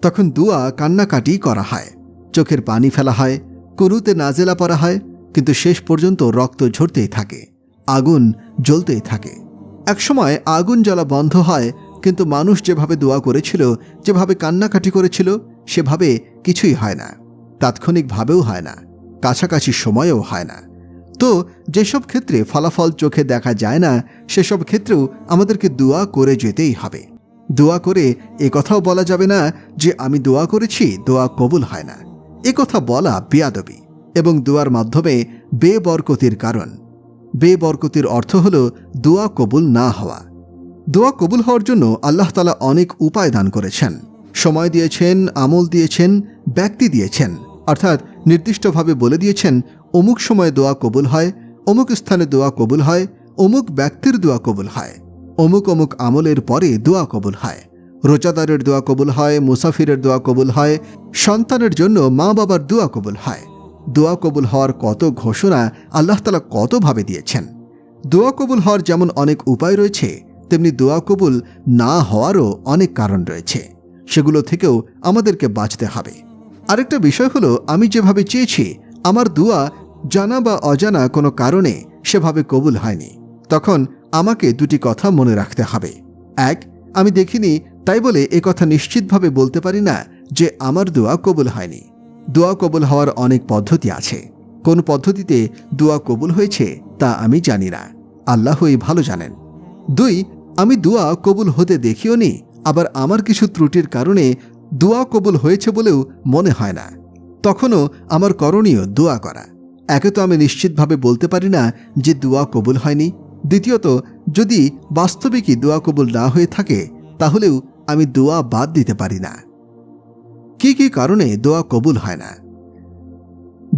তখন দোয়া কান্নাকাটি করা হয়, চোখের পানি ফেলা হয়, কুনুতে নাজেলা পড়া হয়, কিন্তু শেষ পর্যন্ত রক্ত ঝরতেই থাকে, আগুন জ্বলতেই থাকে। একসময় আগুন জ্বলা বন্ধ হয়, কিন্তু মানুষ যেভাবে দোয়া করেছিল, যেভাবে কান্নাকাটি করেছিল, সেভাবে কিছুই হয় না, তাৎক্ষণিকভাবেও হয় না, কাছাকাছি সময়েও হয় না। তো যেসব ক্ষেত্রে ফলাফল চোখে দেখা যায় না, সেসব ক্ষেত্রেও আমাদেরকে দোয়া করে যেতেই হবে। দোয়া করে কথাও বলা যাবে না যে আমি দোয়া করেছি, দোয়া কবুল হয় না। কথা বলা বেয়াদবি এবং দোয়ার মাধ্যমে বেবরকতির কারণ। বেবরকতির অর্থ হল দোয়া কবুল না হওয়া। দোয়া কবুল হওয়ার জন্য আল্লাহ তাআলা অনেক উপায় দান করেছেন, সময় দিয়েছেন, আমল দিয়েছেন, ব্যক্তি দিয়েছেন, অর্থাৎ নির্দিষ্টভাবে বলে দিয়েছেন অমুক সময়ে দোয়া কবুল হয়, অমুক স্থানে দোয়া কবুল হয়, অমুক ব্যক্তির দোয়া কবুল হয়, অমুক অমুক আমলের পরে দোয়া কবুল হয়, রোজাদারের দোয়া কবুল হয়, মুসাফিরের দোয়া কবুল হয়, সন্তানের জন্য মা বাবার দোয়া কবুল হয়। দোয়া কবুল হওয়ার কত ঘোষণা আল্লাহ তাআলা কতভাবে দিয়েছেন। দোয়া কবুল হওয়ার যেমন অনেক উপায় রয়েছে, তেমনি দোয়া কবুল না হওয়ারও অনেক কারণ রয়েছে, সেগুলো থেকেও আমাদেরকে বাঁচতে হবে। আরেকটা বিষয় হলো, আমি যেভাবে চেয়েছি আমার দোয়া জানা বা অজানা কোনো কারণে সেভাবে কবুল হয়নি, তখন আমাকে দুটি কথা মনে রাখতে হবে। 1. আমি দেখিনি তাই বলে কথা নিশ্চিতভাবে বলতে পারি না যে আমার দোয়া কবুল হয়নি। দোয়া কবুল হওয়ার অনেক পদ্ধতি আছে। কোন পদ্ধতিতে দোয়া কবুল হয়েছে তা আমি জানি না, আল্লাহই ভালো জানেন। 2, আমি দোয়া কবুল হতে দেখিও নি, আবার আমার কিছু ত্রুটির কারণে দোয়া কবুল হয়েছে বলেও মনে হয় না। তখনও আমার করণীয় দোয়া করা। একে তো আমি নিশ্চিতভাবে বলতে পারি না যে দোয়া কবুল হয়নি। দ্বিতীয়ত, যদি বাস্তবিকই দোয়া কবুল না হয়ে থাকে তাহলেও আমি দোয়া বাদ দিতে পারি না। কি কি কারণে দোয়া কবুল হয় না?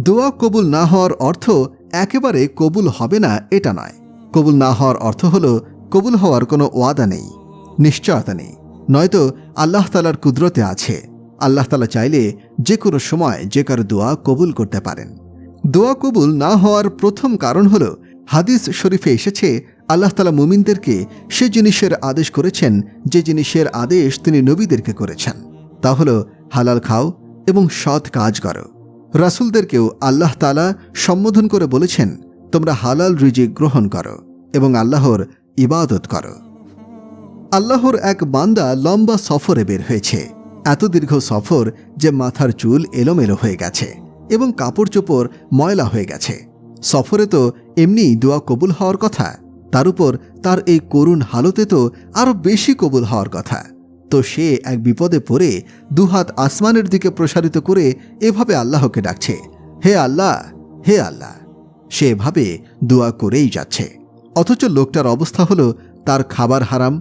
দোয়া কবুল না হওয়ার অর্থ একেবারে কবুল হবে না এটা নয়। কবুল না হওয়ার অর্থ হলো কবুল হওয়ার কোনো ওয়াদা নেই, নিশ্চয়তা নেই। নয়তো আল্লাহ তাআলার কুদরতে আছে, আল্লাহ তাআলা চাইলে যে কোনো সময় যে কারো দোয়া কবুল করতে পারেন। দোয়া কবুল না হওয়ার প্রথম কারণ হলো হাদিস শরীফে এসেছে আল্লাহ তাআলা মুমিনদেরকে সে জিনিসের আদেশ করেছেন যে জিনিসের আদেশ তিনি নবীদেরকে করেছেন, তা হলো হালাল খাও এবং সৎ কাজ করো। রাসূলদেরকেও আল্লাহ তাআলা সম্বোধন করে বলেছেন তোমরা হালাল রিজিক গ্রহণ করো এবং আল্লাহর ইবাদত করো। আল্লাহর এক বান্দা লম্বা সফরে বের হয়েছে, এত দীর্ঘ সফর যে মাথার চুল এলোমেলো হয়ে গেছে এবং কাপড় চোপড় ময়লা হয়ে গেছে। সফরে তো এমনি দোয়া কবুল হওয়ার কথা, তার উপর তার এই করুণ হালতে তো আরও বেশি কবুল হওয়ার কথা। তো সে এক বিপদে পড়ে দুহাত আসমানের দিকে প্রসারিত করে এভাবে আল্লাহকে ডাকছে, হে আল্লাহ, হে আল্লাহ। সে এভাবে দোয়া করেই যাচ্ছে, অথচ লোকটার অবস্থা হলো তার খাবার হারাম,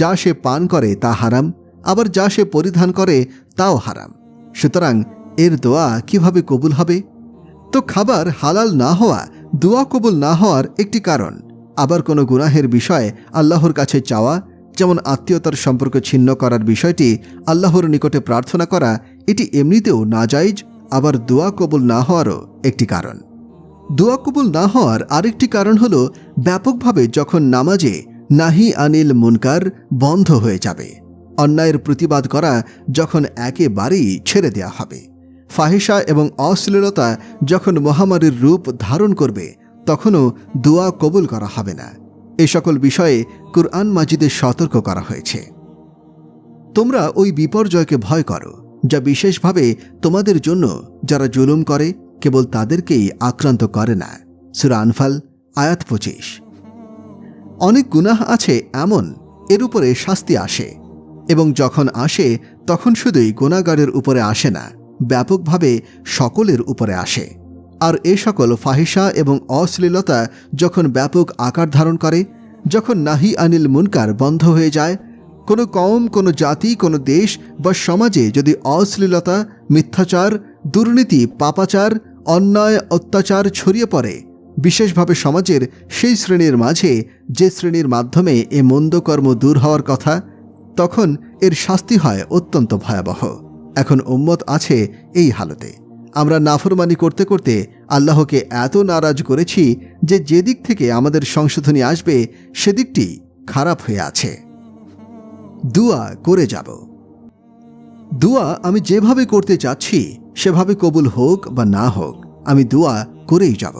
যা সে পান করে তা হারাম, আবার যা সে পরিধান করে তাও হারাম। সুতরাং এর দোয়া কিভাবে কবুল হবে? তো খাবার হালাল না হওয়া দোয়া কবুল না হওয়ার একটি কারণ। আবার কোনো গুনাহের বিষয়ে আল্লাহর কাছে চাওয়া, যেমন আত্মীয়তার সম্পর্ক ছিন্ন করার বিষয়টি আল্লাহর নিকটে প্রার্থনা করা, এটি এমনিতেও নাজাইজ, আবার দোয়া কবুল না হওয়ারও একটি কারণ। দোয়া কবুল না হওয়ার আরেকটি কারণ হলো ব্যাপকভাবে যখন নামাজে নাহি আনিল মুনকার বন্ধ হয়ে যাবে, অন্যায়ের প্রতিবাদ করা যখন একেবারেই ছেড়ে দেয়া হবে, ফাহিশা এবং অশ্লীলতা যখন মহামারীর রূপ ধারণ করবে, তখনও দোয়া কবুল করা হবে না। এই সকল বিষয়ে কুরআন মাজিদে সতর্ক করা হয়েছে। তোমরা ওই বিপর্যয়কে ভয় করো যা বিশেষভাবে তোমাদের জন্য যারা জুলুম করে কেবল তাদেরকেই আক্রান্ত করে না। সূরা আনফাল আয়াত 25। অনেক গুনাহ আছে এমন এর উপরে শাস্তি আসে, এবং যখন আসে তখন শুধুই গুনাহগারের উপরে আসে না, ব্যাপকভাবে সকলের উপরে আসে। আর এ সকল ফাহিশা এবং অশ্লীলতা যখন ব্যাপক আকার ধারণ করে, যখন নাহি আনিল মুনকার বন্ধ হয়ে যায়, কোনো কওম, কোনো জাতি, কোনো দেশ বা সমাজে যদি অশ্লীলতা, মিথ্যাচার, দুর্নীতি, পাপাচার, অন্যায়, অত্যাচার ছড়িয়ে পড়ে, বিশেষভাবে সমাজের সেই শ্রেণীর মাঝে যে শ্রেণীর মাধ্যমে এ মন্দ কর্ম দূর হওয়ার কথা, তখন এর শাস্তি হয় অত্যন্ত ভয়াবহ। এখন উম্মত আছে এই হালতে। আমরা নাফরমানি করতে করতে আল্লাহকে এত নারাজ করেছি যে যেদিক থেকে আমাদের সংশোধনী আসবে সেদিকটি খারাপ হয়ে আছে। দোয়া করে যাব। দোয়া আমি যেভাবে করতে চাচ্ছি সেভাবে কবুল হোক বা না হোক, আমি দোয়া করেই যাব।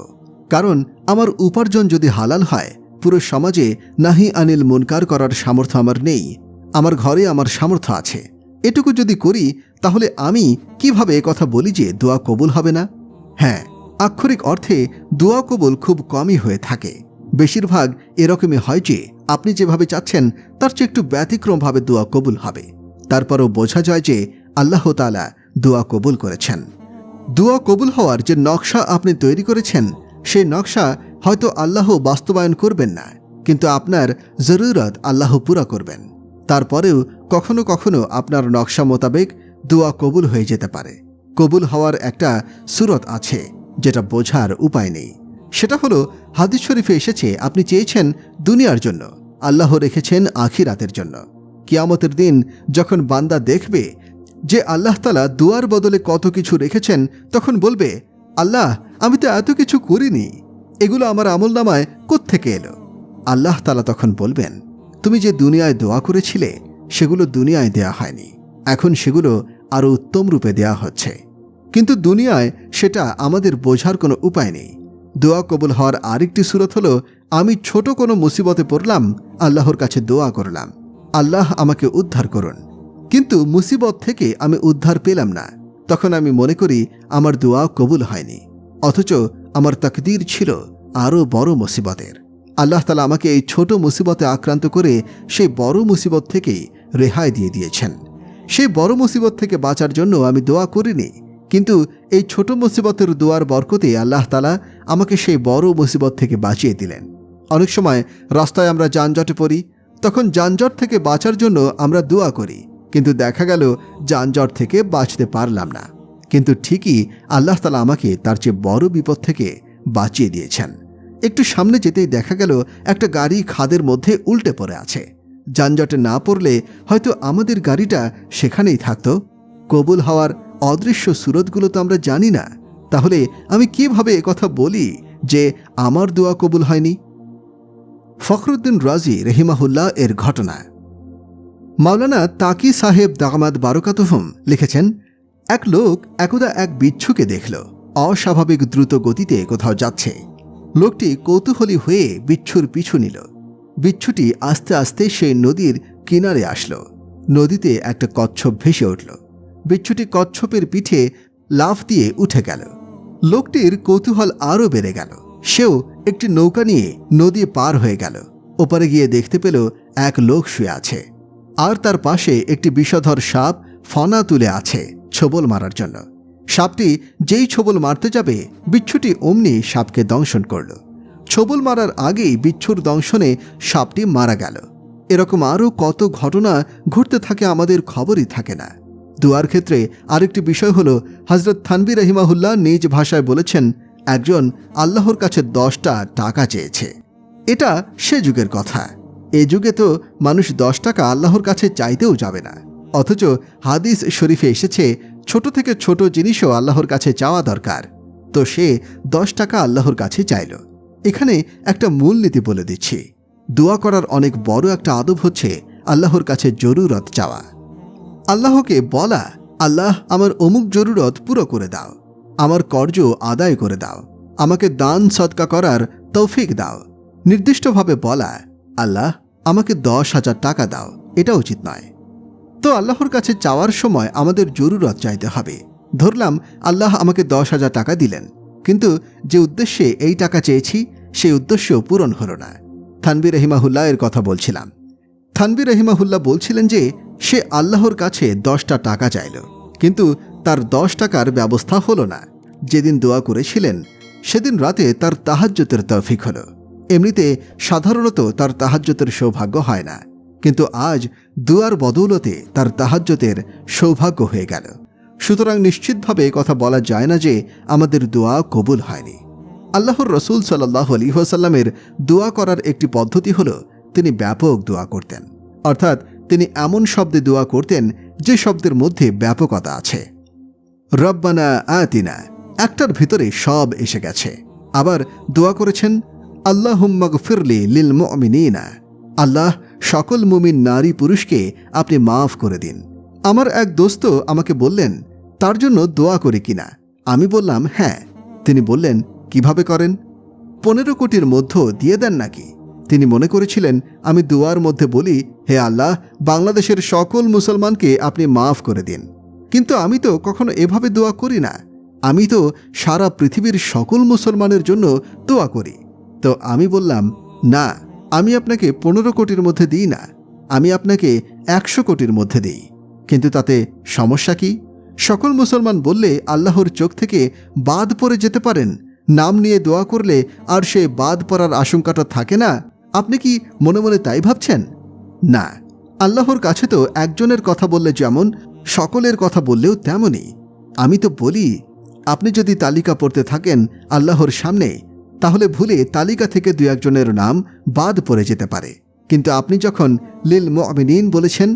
কারণ আমার উপার্জন যদি হালাল হয়, পুরো সমাজে নাহি আনিল মুনকার করার সামর্থ্য আমার নেই। আমার ঘরে আমার সামর্থ্য আছে, এটুকু যদি করি তাহলে আমি কিভাবে কথা বলি যে দোয়া কবুল হবে না? হ্যাঁ, আক্ষরিক অর্থে দোয়া কবুল খুব কমই হয়ে থাকে। বেশিরভাগ এরকমই হয় যে আপনি যেভাবে চাচ্ছেন তার চেয়ে একটু ব্যতিক্রমভাবে দোয়া কবুল হবে। তারপরও বোঝা যায় যে আল্লাহ তাআলা দোয়া কবুল করেছেন। দোয়া কবুল হওয়ার যে নকশা আপনি তৈরি করেছেন, সেই নকশা হয়তো আল্লাহ বাস্তবায়ন করবেন না, কিন্তু আপনার জরুরত আল্লাহ পুরা করবেন। তারপরেও কখনো কখনো আপনার নকশা মোতাবেক দোয়া কবুল হয়ে যেতে পারে। কবুল হওয়ার একটা সূরত আছে যেটা বোঝার উপায় নেই। সেটা হলো হাদিস শরীফে এসেছে আপনি চেয়েছেন দুনিয়ার জন্য, আল্লাহ রেখেছেন আখিরাতের জন্য। কিয়ামতের দিন যখন বান্দা দেখবে যে আল্লাহ তাআলা দুয়ার বদলে কত কিছু রেখেছেন, তখন বলবে, আল্লাহ, আমি তো এত কিছু করিনি, এগুলো আমার আমলনামায় কোত্থেকে এলো? আল্লাহ তাআলা তখন বলবেন, তুমি যে দুনিয়ায় দোয়া করেছিলে সেগুলো দুনিয়ায় দেয়া হয়নি, এখন সেগুলো আরও উত্তম রূপে দেয়া হচ্ছে। কিন্তু দুনিয়ায় সেটা আমাদের বোঝার কোনো উপায় নেই। দোয়া কবুল হওয়ার আরেকটি সূরত হলো আমি ছোট কোনো মুসিবতে পড়লাম, আল্লাহর কাছে দোয়া করলাম, আল্লাহ আমাকে উদ্ধার করুন, কিন্তু মুসিবত থেকে আমি উদ্ধার পেলাম না, তখন আমি মনে করি আমার দোয়া কবুল হয়নি, অথচ আমার তাকদীর ছিল আরও বড় মুসিবতের। আল্লাহ তাআলা আমাকে এই ছোট মুসিবতে আক্রান্ত করে সেই বড় মুসিবত থেকেই রেহাই দিয়ে দিয়েছেন। সেই বড় মুসিবত থেকে বাঁচার জন্য আমি দোয়া করিনি, কিন্তু এই ছোট মুসিবতের দোয়ার বরকতে আল্লাহ তাআলা আমাকে সেই বড় মুসিবত থেকে বাঁচিয়ে দিলেন। অনেক সময় রাস্তায় আমরা যানজটে পড়ি, তখন যানজট থেকে বাঁচার জন্য আমরা দোয়া করি, কিন্তু দেখা গেল যানজট থেকে বাঁচতে পারলাম না। কিন্তু ঠিকই আল্লাহ তাআলা আমাকে তার চেয়ে বড় বিপদ থেকে বাঁচিয়ে দিয়েছেন। একটু সামনে যেতেই দেখা গেল একটা গাড়ি খাদের মধ্যে উল্টে পড়ে আছে। যানজটে না পড়লে হয়তো আমাদের গাড়িটা সেখানেই থাকত। কবুল হওয়ার অদৃশ্য সুরতগুলো তো আমরা জানি না, তাহলে আমি কিভাবে একথা বলি যে আমার দোয়া কবুল হয়নি? ফখরুদ্দিন রাজি রহিমাহুল্লাহ এর ঘটনা। মাওলানা তাকি সাহেব দামাদ বারকাতুহুম লিখেছেন, এক লোক একদা এক বিচ্ছুকে দেখল অস্বাভাবিক দ্রুত গতিতে কোথাও যাচ্ছে। লোকটি কৌতূহলী হয়ে বিচ্ছুর পিছু নিল। বিচ্ছুটি আস্তে আস্তে সেই নদীর কিনারে আসলো। নদীতে একটা কচ্ছপ ভেসে উঠল। বিচ্ছুটি কচ্ছপের পিঠে লাফ দিয়ে উঠে গেল। লোকটির কৌতূহল আরও বেড়ে গেল। সেও একটি নৌকা নিয়ে নদী পার হয়ে গেল। ওপারে গিয়ে দেখতে পেল এক লোক শুয়ে আছে, আর তার পাশে একটি বিষধর সাপ ফনা তুলে আছে ছোবল মারার জন্য। সাপটি যেই ছোবল মারতে যাবে, বিচ্ছুটি অমনি সাপকে দংশন করল। ছোবল মারার আগেই বিচ্ছুর দংশনে সাপটি মারা গেল। এরকম আরও কত ঘটনা ঘটতে থাকে, আমাদের খবরই থাকে না। দুয়ার ক্ষেত্রে আরেকটি বিষয় হল, হযরত থানভী রহিমাহুল্লাহ নিজ ভাষায় বলেছেন, একজন আল্লাহর কাছে 10টা টাকা চেয়েছে। এটা সে যুগের কথা। এ যুগে তো মানুষ 10 টাকা আল্লাহর কাছে চাইতেও যাবে না, অথচ হাদিস শরীফে এসেছে ছোট থেকে ছোট জিনিসও আল্লাহর কাছে চাওয়া দরকার। তো সে 10 টাকা আল্লাহর কাছে চাইল। এখানে একটা মূলনীতি বলে দিচ্ছি, দোয়া করার অনেক বড় একটা আদব হচ্ছে আল্লাহর কাছে জরুরত চাওয়া। আল্লাহকে বলা, আল্লাহ আমার অমুক জরুরত পুরো করে দাও, আমার কর্জ আদায় করে দাও, আমাকে দান সদকা করার তৌফিক দাও। নির্দিষ্টভাবে বলা, আল্লাহ আমাকে 10,000 টাকা দাও, এটা উচিত নয়। তো আল্লাহর কাছে চাওয়ার সময় আমাদের জরুরত চাইতে হবে। ধরলাম আল্লাহ আমাকে 10,000 টাকা দিলেন, কিন্তু যে উদ্দেশ্যে এই টাকা চেয়েছি সেই উদ্দেশ্য পূরণ হল না। থানভী রহিমাহুল্লাহ এর কথা বলছিলাম। থানভী রহিমাহুল্লাহ বলছিলেন যে সে আল্লাহর কাছে 10টা টাকা চাইল, কিন্তু তার 10 টাকার ব্যবস্থা হলো না। যেদিন দোয়া করেছিলেন সেদিন রাতে তার তাহাজ্জুদের তৌফিক হলো। এমনিতে সাধারণত তার তাহাজ্জুদের সৌভাগ্য হয় না, কিন্তু আজ দুয়ার বদৌলতে তার তাহাজ্জুদের সৌভাগ্য হয়ে গেল। সুতরাং নিশ্চিতভাবে কথা বলা যায় না যে আমাদের দোয়া কবুল হয়নি। আল্লাহর রসুল সাল্লাল্লাহু আলাইহি ওয়াসাল্লামের দোয়া করার একটি পদ্ধতি হল, তিনি ব্যাপক দোয়া করতেন, অর্থাৎ তিনি এমন শব্দে দোয়া করতেন যে শব্দের মধ্যে ব্যাপকতা আছে। রব্বানা আতিনা, একটার ভিতরে সব এসে গেছে। আবার দোয়া করেছেন আল্লাহুম্মাগফিরলি লিল মুমিনিনা, আল্লাহ সকল মুমিন নারী পুরুষকে আপনি মাফ করে দিন। আমার এক দোস্ত আমাকে বললেন তার জন্য দোয়া করি কিনা। আমি বললাম হ্যাঁ। তিনি বললেন, কিভাবে করেন? 15 কোটির মধ্য দিয়ে দেন নাকি? তিনি মনে করেছিলেন আমি দোয়ার মধ্যে বলি, হে আল্লাহ বাংলাদেশের সকল মুসলমানকে আপনি মাফ করে দিন। কিন্তু আমি তো কখনো এভাবে দোয়া করি না। আমি তো সারা পৃথিবীর সকল মুসলমানের জন্য দোয়া করি। তো আমি বললাম, না, আমি আপনাকে 15 কোটির মধ্যে দিই না, আমি আপনাকে 100 কোটির মধ্যে দিই। কিন্তু তাতে সমস্যা কি? সকল মুসলমান বললে আল্লাহর চোখ থেকে বাদ পড়ে যেতে পারেন। নাম নিয়ে দোয়া করলে আর সে বাদ পড়ার আশঙ্কাটা থাকে না। আপনি কি মনে মনে তাই ভাবছেন? না, আল্লাহর কাছে তো একজনের কথা বললে যেমন, সকলের কথা বললেও তেমনই। আমি তো বলি, আপনি যদি তালিকা পড়তে থাকেন আল্লাহর সামনে, তাহলে ভুলে তালিকা থেকে 2-1 জনের নাম বাদ পড়ে যেতে পারে। কিন্তু আপনি যখন লিল মুমিনিন বলেছেন,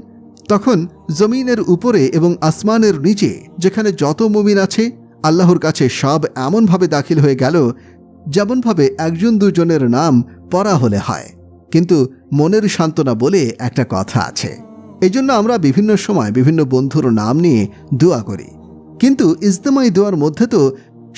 তখন জমিনের উপরে এবং আসমানের নিচে যেখানে যত মুমিন আছে আল্লাহর কাছে সব এমনভাবে দাখিল হয়ে গেল যেমনভাবে 1-2 জনের নাম পড়া হলে হয়। কিন্তু মনের সান্ত্বনা বলে একটা কথা আছে। এজন্য আমরা বিভিন্ন সময় বিভিন্ন বন্ধুর নাম নিয়ে দোয়া করি, কিন্তু ইজতেমাই দোয়ার মধ্যে তো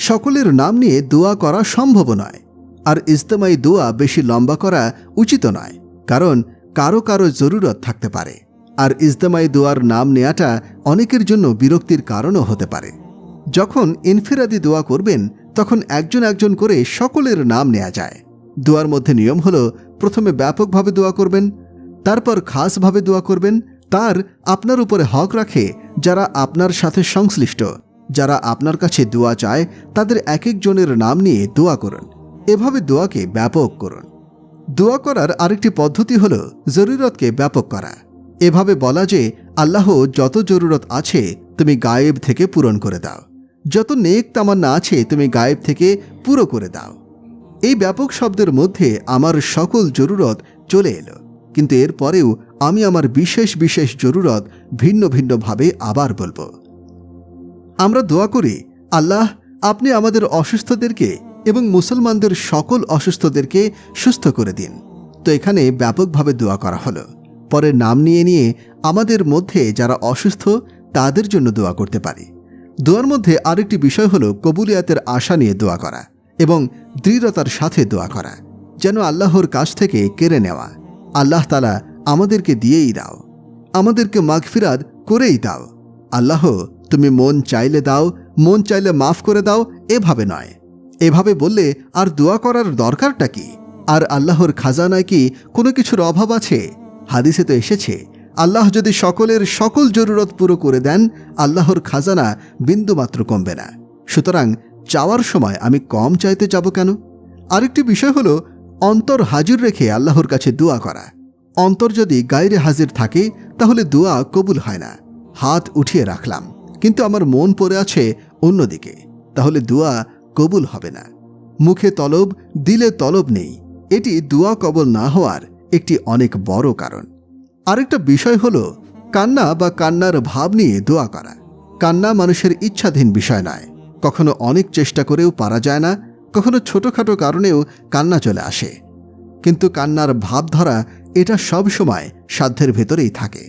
সকলের নাম নিয়ে দোয়া করা সম্ভব নয়। আর ইজতেমাই দোয়া বেশি লম্বা করা উচিত নয়, কারণ কারো কারো জরুরত থাকতে পারে। আর ইজতেমাই দোয়ার নাম নেয়াটা অনেকের জন্য বিরক্তির কারণও হতে পারে। যখন ইনফিরাদি দোয়া করবেন তখন একজন একজন করে সকলের নাম নেওয়া যায়। দোয়ার মধ্যে নিয়ম হল প্রথমে ব্যাপকভাবে দোয়া করবেন, তারপর খাসভাবে দোয়া করবেন। তার আপনার উপরে হক রাখে যারা আপনার সাথে সংশ্লিষ্ট, যারা আপনার কাছে দোয়া চায় তাদের এক একজনের নাম নিয়ে দোয়া করুন। এভাবে দোয়াকে ব্যাপক করুন। দোয়া করার আরেকটি পদ্ধতি হল জরুরতকে ব্যাপক করা। এভাবে বলা যে, আল্লাহ, যত জরুরত আছে তুমি গায়েব থেকে পূরণ করে দাও, যত নেক তামান্না আছে তুমি গায়েব থেকে পুরো করে দাও। এই ব্যাপক শব্দের মধ্যে আমার সকল জরুরত চলে এলো, কিন্তু এর পরেও আমি আমার বিশেষ বিশেষ জরুরত ভিন্ন ভিন্নভাবে আবার বলবো। আমরা দোয়া করি, আল্লাহ, আপনি আমাদের অসুস্থদেরকে এবং মুসলমানদের সকল অসুস্থদেরকে সুস্থ করে দিন। তো এখানে ব্যাপকভাবে দোয়া করা হলো। পরে নাম নিয়ে নিয়ে আমাদের মধ্যে যারা অসুস্থ তাদের জন্য দোয়া করতে পারি। দোয়ার মধ্যে আরেকটি বিষয় হলো কবুলিয়াতের আশা নিয়ে দোয়া করা এবং দৃঢ়তার সাথে দোয়া করা, যেন আল্লাহর কাছ থেকে কেড়ে নেওয়া। আল্লাহ তাআলা আমাদেরকে দিয়েই দাও, আমাদেরকে মাগফিরাত করেই দাও। আল্লাহ, তুমি মন চাইলে দাও, মন চাইলে মাফ করে দাও, এভাবে নয়। এভাবে বললে আর দোয়া করার দরকারটা কি? আর আল্লাহর খাজানায় কি কোনো কিছুর অভাব আছে? হাদিসে তো এসেছে, আল্লাহ যদি সকলের সকল জরুরত পুরো করে দেন, আল্লাহর খাজানা বিন্দুমাত্র কমবে না। সুতরাং চাওয়ার সময় আমি কম চাইতে যাব কেন? আরেকটি বিষয় হলো অন্তর হাজির রেখে আল্লাহর কাছে দোয়া করা। অন্তর যদি গায়রে হাজির থাকে তাহলে দোয়া কবুল হয় না। হাত উঠিয়ে রাখলাম কিন্তু আমার মন পড়ে আছে অন্যদিকে, তাহলে দোয়া কবুল হবে না। মুখে তলব, দিলে তলব নেই, এটি দোয়া কবুল না হওয়ার একটি অনেক বড় কারণ। আরেকটা বিষয় হলো কান্না বা কান্নার ভাব নিয়ে দোয়া করা। কান্না মানুষের ইচ্ছাধীন বিষয় নয়। কখনো অনেক চেষ্টা করেও পারা যায় না, কখনো ছোটোখাটো কারণেও কান্না চলে আসে। কিন্তু কান্নার ভাব ধরা এটা সব সময় সাধ্যের ভেতরেই থাকে।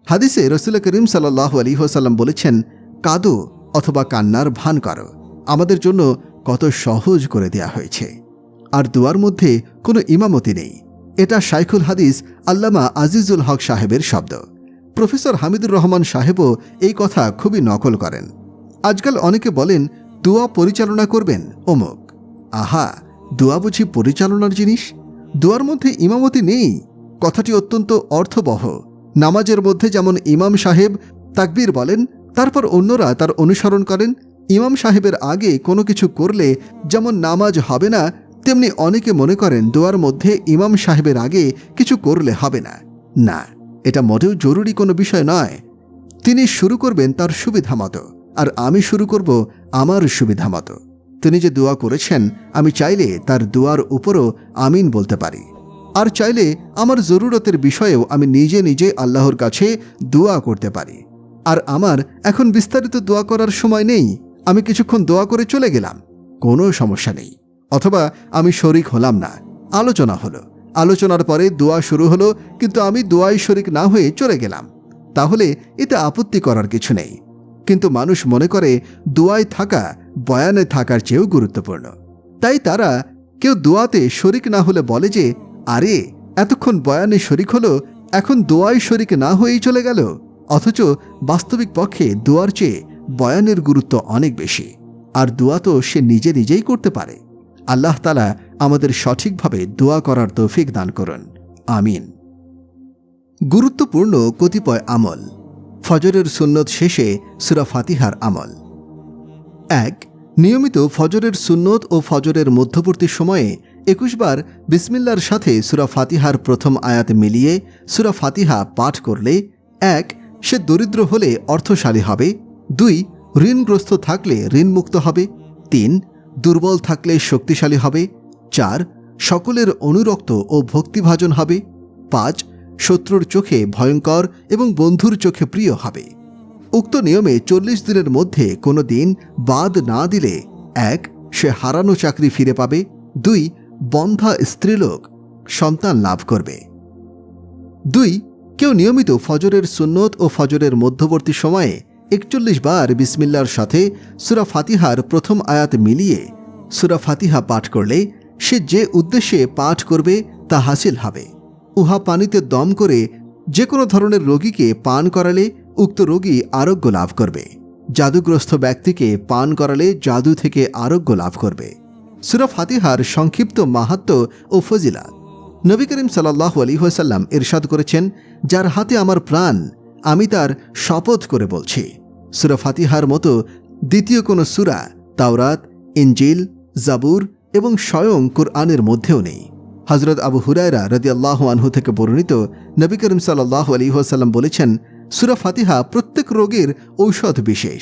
হাদিসে রাসূল করিম সাল্লাল্লাহু আলাইহি ওয়াসাল্লাম বলেছেন, কাঁদো অথবা কান্নার ভান করো, আমাদের জন্য কত সহজ করে দেয়া হয়েছে। আর দোয়ার মধ্যে কোনো ইমামতি নেই। এটা শাইখুল হাদিস আল্লামা আজিজুল হক সাহেবের শব্দ। প্রফেসর হামিদুর রহমান সাহেবও এই কথা খুবই নকল করেন। আজকাল অনেকে বলেন দোয়া পরিচালনা করবেন অমুক। আহা, দোয়া বুঝি পরিচালনার জিনিস? দোয়ার মধ্যে ইমামতি নেই। কথাটি অত্যন্ত অর্থবহ। নামাজের মধ্যে যেমন ইমাম সাহেব তাকবীর বলেন, তারপর অন্যরা তার অনুসরণ করেন। ইমাম সাহেবের আগে কোনো কিছু করলে যেমন নামাজ হবে না, তেমনি অনেকে মনে করেন দোয়ার মধ্যে ইমাম সাহেবের আগে কিছু করলে হবে না। না, এটা মোটেও জরুরি কোনো বিষয় নয়। তিনি শুরু করবেন তার সুবিধা মতো, আর আমি শুরু করব আমার সুবিধা মতো। তিনি যে দোয়া করেছেন, আমি চাইলে তার দোয়ার উপরও আমিন বলতে পারি। আর চাইলে আমার জরুরতের বিষয়েও আমি নিজে নিজে আল্লাহর কাছে দোয়া করতে পারি। আর আমার এখন বিস্তারিত দোয়া করার সময় নেই, আমি কিছুক্ষণ দোয়া করে চলে গেলাম, কোনো সমস্যা নেই। অথবা আমি শরিক হলাম না, আলোচনা হলো, আলোচনার পরে দোয়া শুরু হলো, কিন্তু আমি দোয়ায় শরিক না হয়ে চলে গেলাম, তাহলে এতে আপত্তি করার কিছু নেই। কিন্তু মানুষ মনে করে দোয়ায় থাকা বয়ানে থাকার চেয়েও গুরুত্বপূর্ণ। তাই তারা কেউ দোয়াতে শরিক না হলে বলে যে, আরে এতক্ষণ বয়ানে শরিক হলো, এখন দোয়ায় শরিক না হয়েই চলে গেল। অথচ বাস্তবিক পক্ষে দোয়ার চেয়ে বয়ানের গুরুত্ব অনেক বেশি। আর দোয়া তো সে নিজে নিজেই করতে পারে। আল্লাহ তাআলা আমাদের সঠিকভাবে দোয়া করার তৌফিক দান করুন, আমিন। গুরুত্বপূর্ণ কতিপয় আমল। ফজরের সুন্নত শেষে সূরা ফাতিহার আমল। ১. নিয়মিত ফজরের সুন্নত ও ফজরের মধ্যবর্তী সময়ে ২১ বার বিসমিল্লার সাথে সূরা ফাতিহার প্রথম আয়াত মিলিয়ে সূরা ফাতিহা পাঠ করলে ১. সে দরিদ্র হলে অর্থশালী হবে। ২. ঋণগ্রস্ত থাকলে ঋণমুক্ত হবে। ৩. দুর্বল থাকলে শক্তিশালী হবে। ৪. সকলের অনুরক্ত ও ভক্তিভাজন হবে। ৫. শত্রুর চোখে ভয়ঙ্কর এবং বন্ধুর চোখে প্রিয় হবে। উক্ত নিয়মে ৪০ দিনের মধ্যে কোনো দিন বাদ না দিলে ১. সে হারানো চাকরি ফিরে পাবে। ২. বন্ধা স্ত্রীলোক সন্তান লাভ করবে। ২. কেউ নিয়মিত ফজরের সুন্নত ও ফজরের মধ্যবর্তী সময়ে ৪১ বার বিসমিল্লার সাথে সূরা ফাতিহার প্রথম আয়াত মিলিয়ে সূরা ফাতিহা পাঠ করলে সে যে উদ্দেশ্যে পাঠ করবে তা হাসিল হবে। উহা পানিতে দম করে যে কোনো ধরনের রোগীকে পান করালে উক্ত রোগী আরোগ্য লাভ করবে। জাদুগ্রস্ত ব্যক্তিকে পান করালে জাদু থেকে আরোগ্য লাভ করবে। সূরা ফাতিহার সংক্ষিপ্ত মাহাত্ম্য ও ফজিলাত। নবী করিম সাল্লাল্লাহু আলাইহি ওয়াসাল্লাম ইরশাদ করেছেন, যার হাতে আমার প্রাণ, আমি তার শপথ করে বলছি, সূরা ফাতিহার মতো দ্বিতীয় কোনো সূরা তাওরাত, ইনজিল, জাবুর এবং স্বয়ং কুরআনের মধ্যেও নেই। হযরত আবু হুরায়রা রাদিয়াল্লাহু আনহু থেকে বর্ণিত, নবী করিম সাল্লাল্লাহু আলাইহি ওয়াসাল্লাম বলেছেন, সূরা ফাতিহা প্রত্যেক রোগের ঔষধ বিশেষ।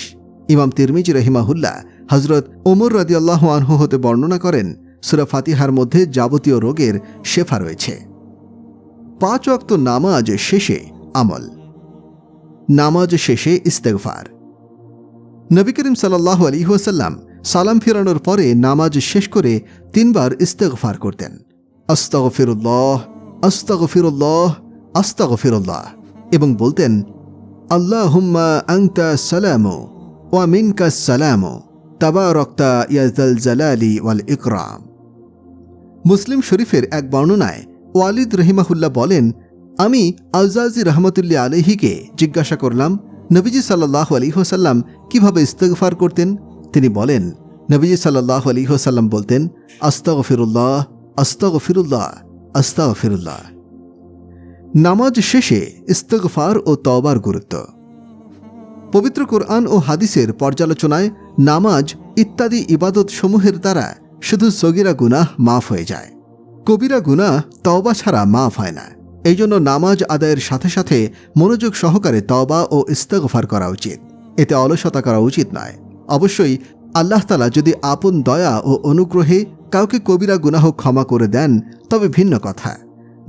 ইমাম তিরমিজি রাহিমাহুল্লাহ হযরত ওমর রাদিয়াল্লাহু আনহু হতে বর্ণনা করেন, সূরা ফাতিহার মধ্যে যাবতীয় রোগের শেফা রয়েছে। 5 ওয়াক্ত নামাজ শেষে আমল। নামাজ শেষে ইস্তেগফার। নবী করিম সাল্লাল্লাহু আলাইহি ওয়াসাল্লাম সালাম ফিরানোর পরে নামাজ শেষ করে 3 বার ইস্তেগফার করতেন। আস্তাগফিরুল্লাহ, আস্তাগফিরুল্লাহ, আস্তাগফিরুল্লাহ, এবং বলতেন, আল্লাহুম্মা আনতা সালামু ওয়া মিনকা সালামু তাবারাকতা ইয়া যাল জালালি ওয়াল ইকরাম। মুসলিম শরীফের এক বর্ণনায় ওয়ালিদ রহিমাহুল্লাহ বলেন, আমি আলজাজি রহমতুল্লাহ আলাইহিকে জিজ্ঞাসা করলাম, নবীজি সাল্লাল্লাহু আলাইহি ওয়াসাল্লাম কিভাবে ইস্তেগফার করতেন? তিনি বলেন, নবীজি সাল্লাল্লাহু আলাইহি ওয়াসাল্লাম বলতেন, আস্তাগফিরুল্লাহ, আস্তাগফিরুল্লাহ, আস্তাগফিরুল্লাহ। নামাজ শেষে ইস্তেগফার ও তওবার গুরুত্ব। পবিত্র কোরআন ও হাদিসের পর্যালোচনায় নামাজ ইত্যাদি ইবাদত সমূহের দ্বারা শুধু সগীরা গুনাহ মাফ হয়ে যায়, কবিরা গুনাহ তওবা ছাড়া মাফ হয় না। এই জন্য নামাজ আদায়ের সাথে সাথে মনোযোগ সহকারে তওবা ও ইস্তেগফার করা উচিত। এতে অলসতা করা উচিত নয়। অবশ্যই আল্লাহ তাআলা যদি আপন দয়া ও অনুগ্রহে কাউকে কবিরা গুনাহ ক্ষমা করে দেন তবে ভিন্ন কথা।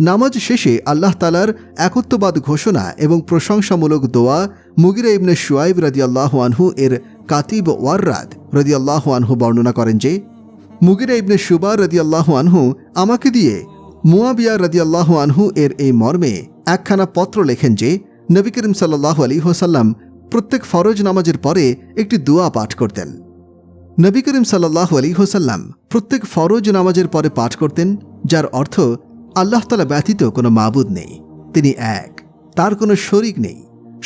নামাজ শেষে আল্লাহ তাআলার একত্ববাদ ঘোষণা এবং প্রশংসামূলক দোয়া মুগিরা ইবনে শুআইব রাদিয়াল্লাহু আনহু এর কাতিব ওয়াররাদ রাদিয়াল্লাহু আনহু বর্ণনা করেন যে, মুগিরা ইবনে শুবা রাদিয়াল্লাহু আনহু আমাকে দিয়ে মুয়াবিয়া রাদিয়াল্লাহু আনহু এর এই মর্মে একখানা পত্র লেখেন যে, নবী করিম সাল্লাল্লাহু আলাইহি ওয়াসাল্লাম প্রত্যেক ফরজ নামাজের পরে একটি দোয়া পাঠ করতেন। নবী করিম সাল্লাল্লাহু আলাইহি ওয়াসাল্লাম প্রত্যেক ফরজ নামাজের পরে পাঠ করতেন, যার অর্থ আল্লাহ তাআলা ব্যতীত কোনো মাবুদ নেই, তিনি এক, তার কোনো শরীক নেই,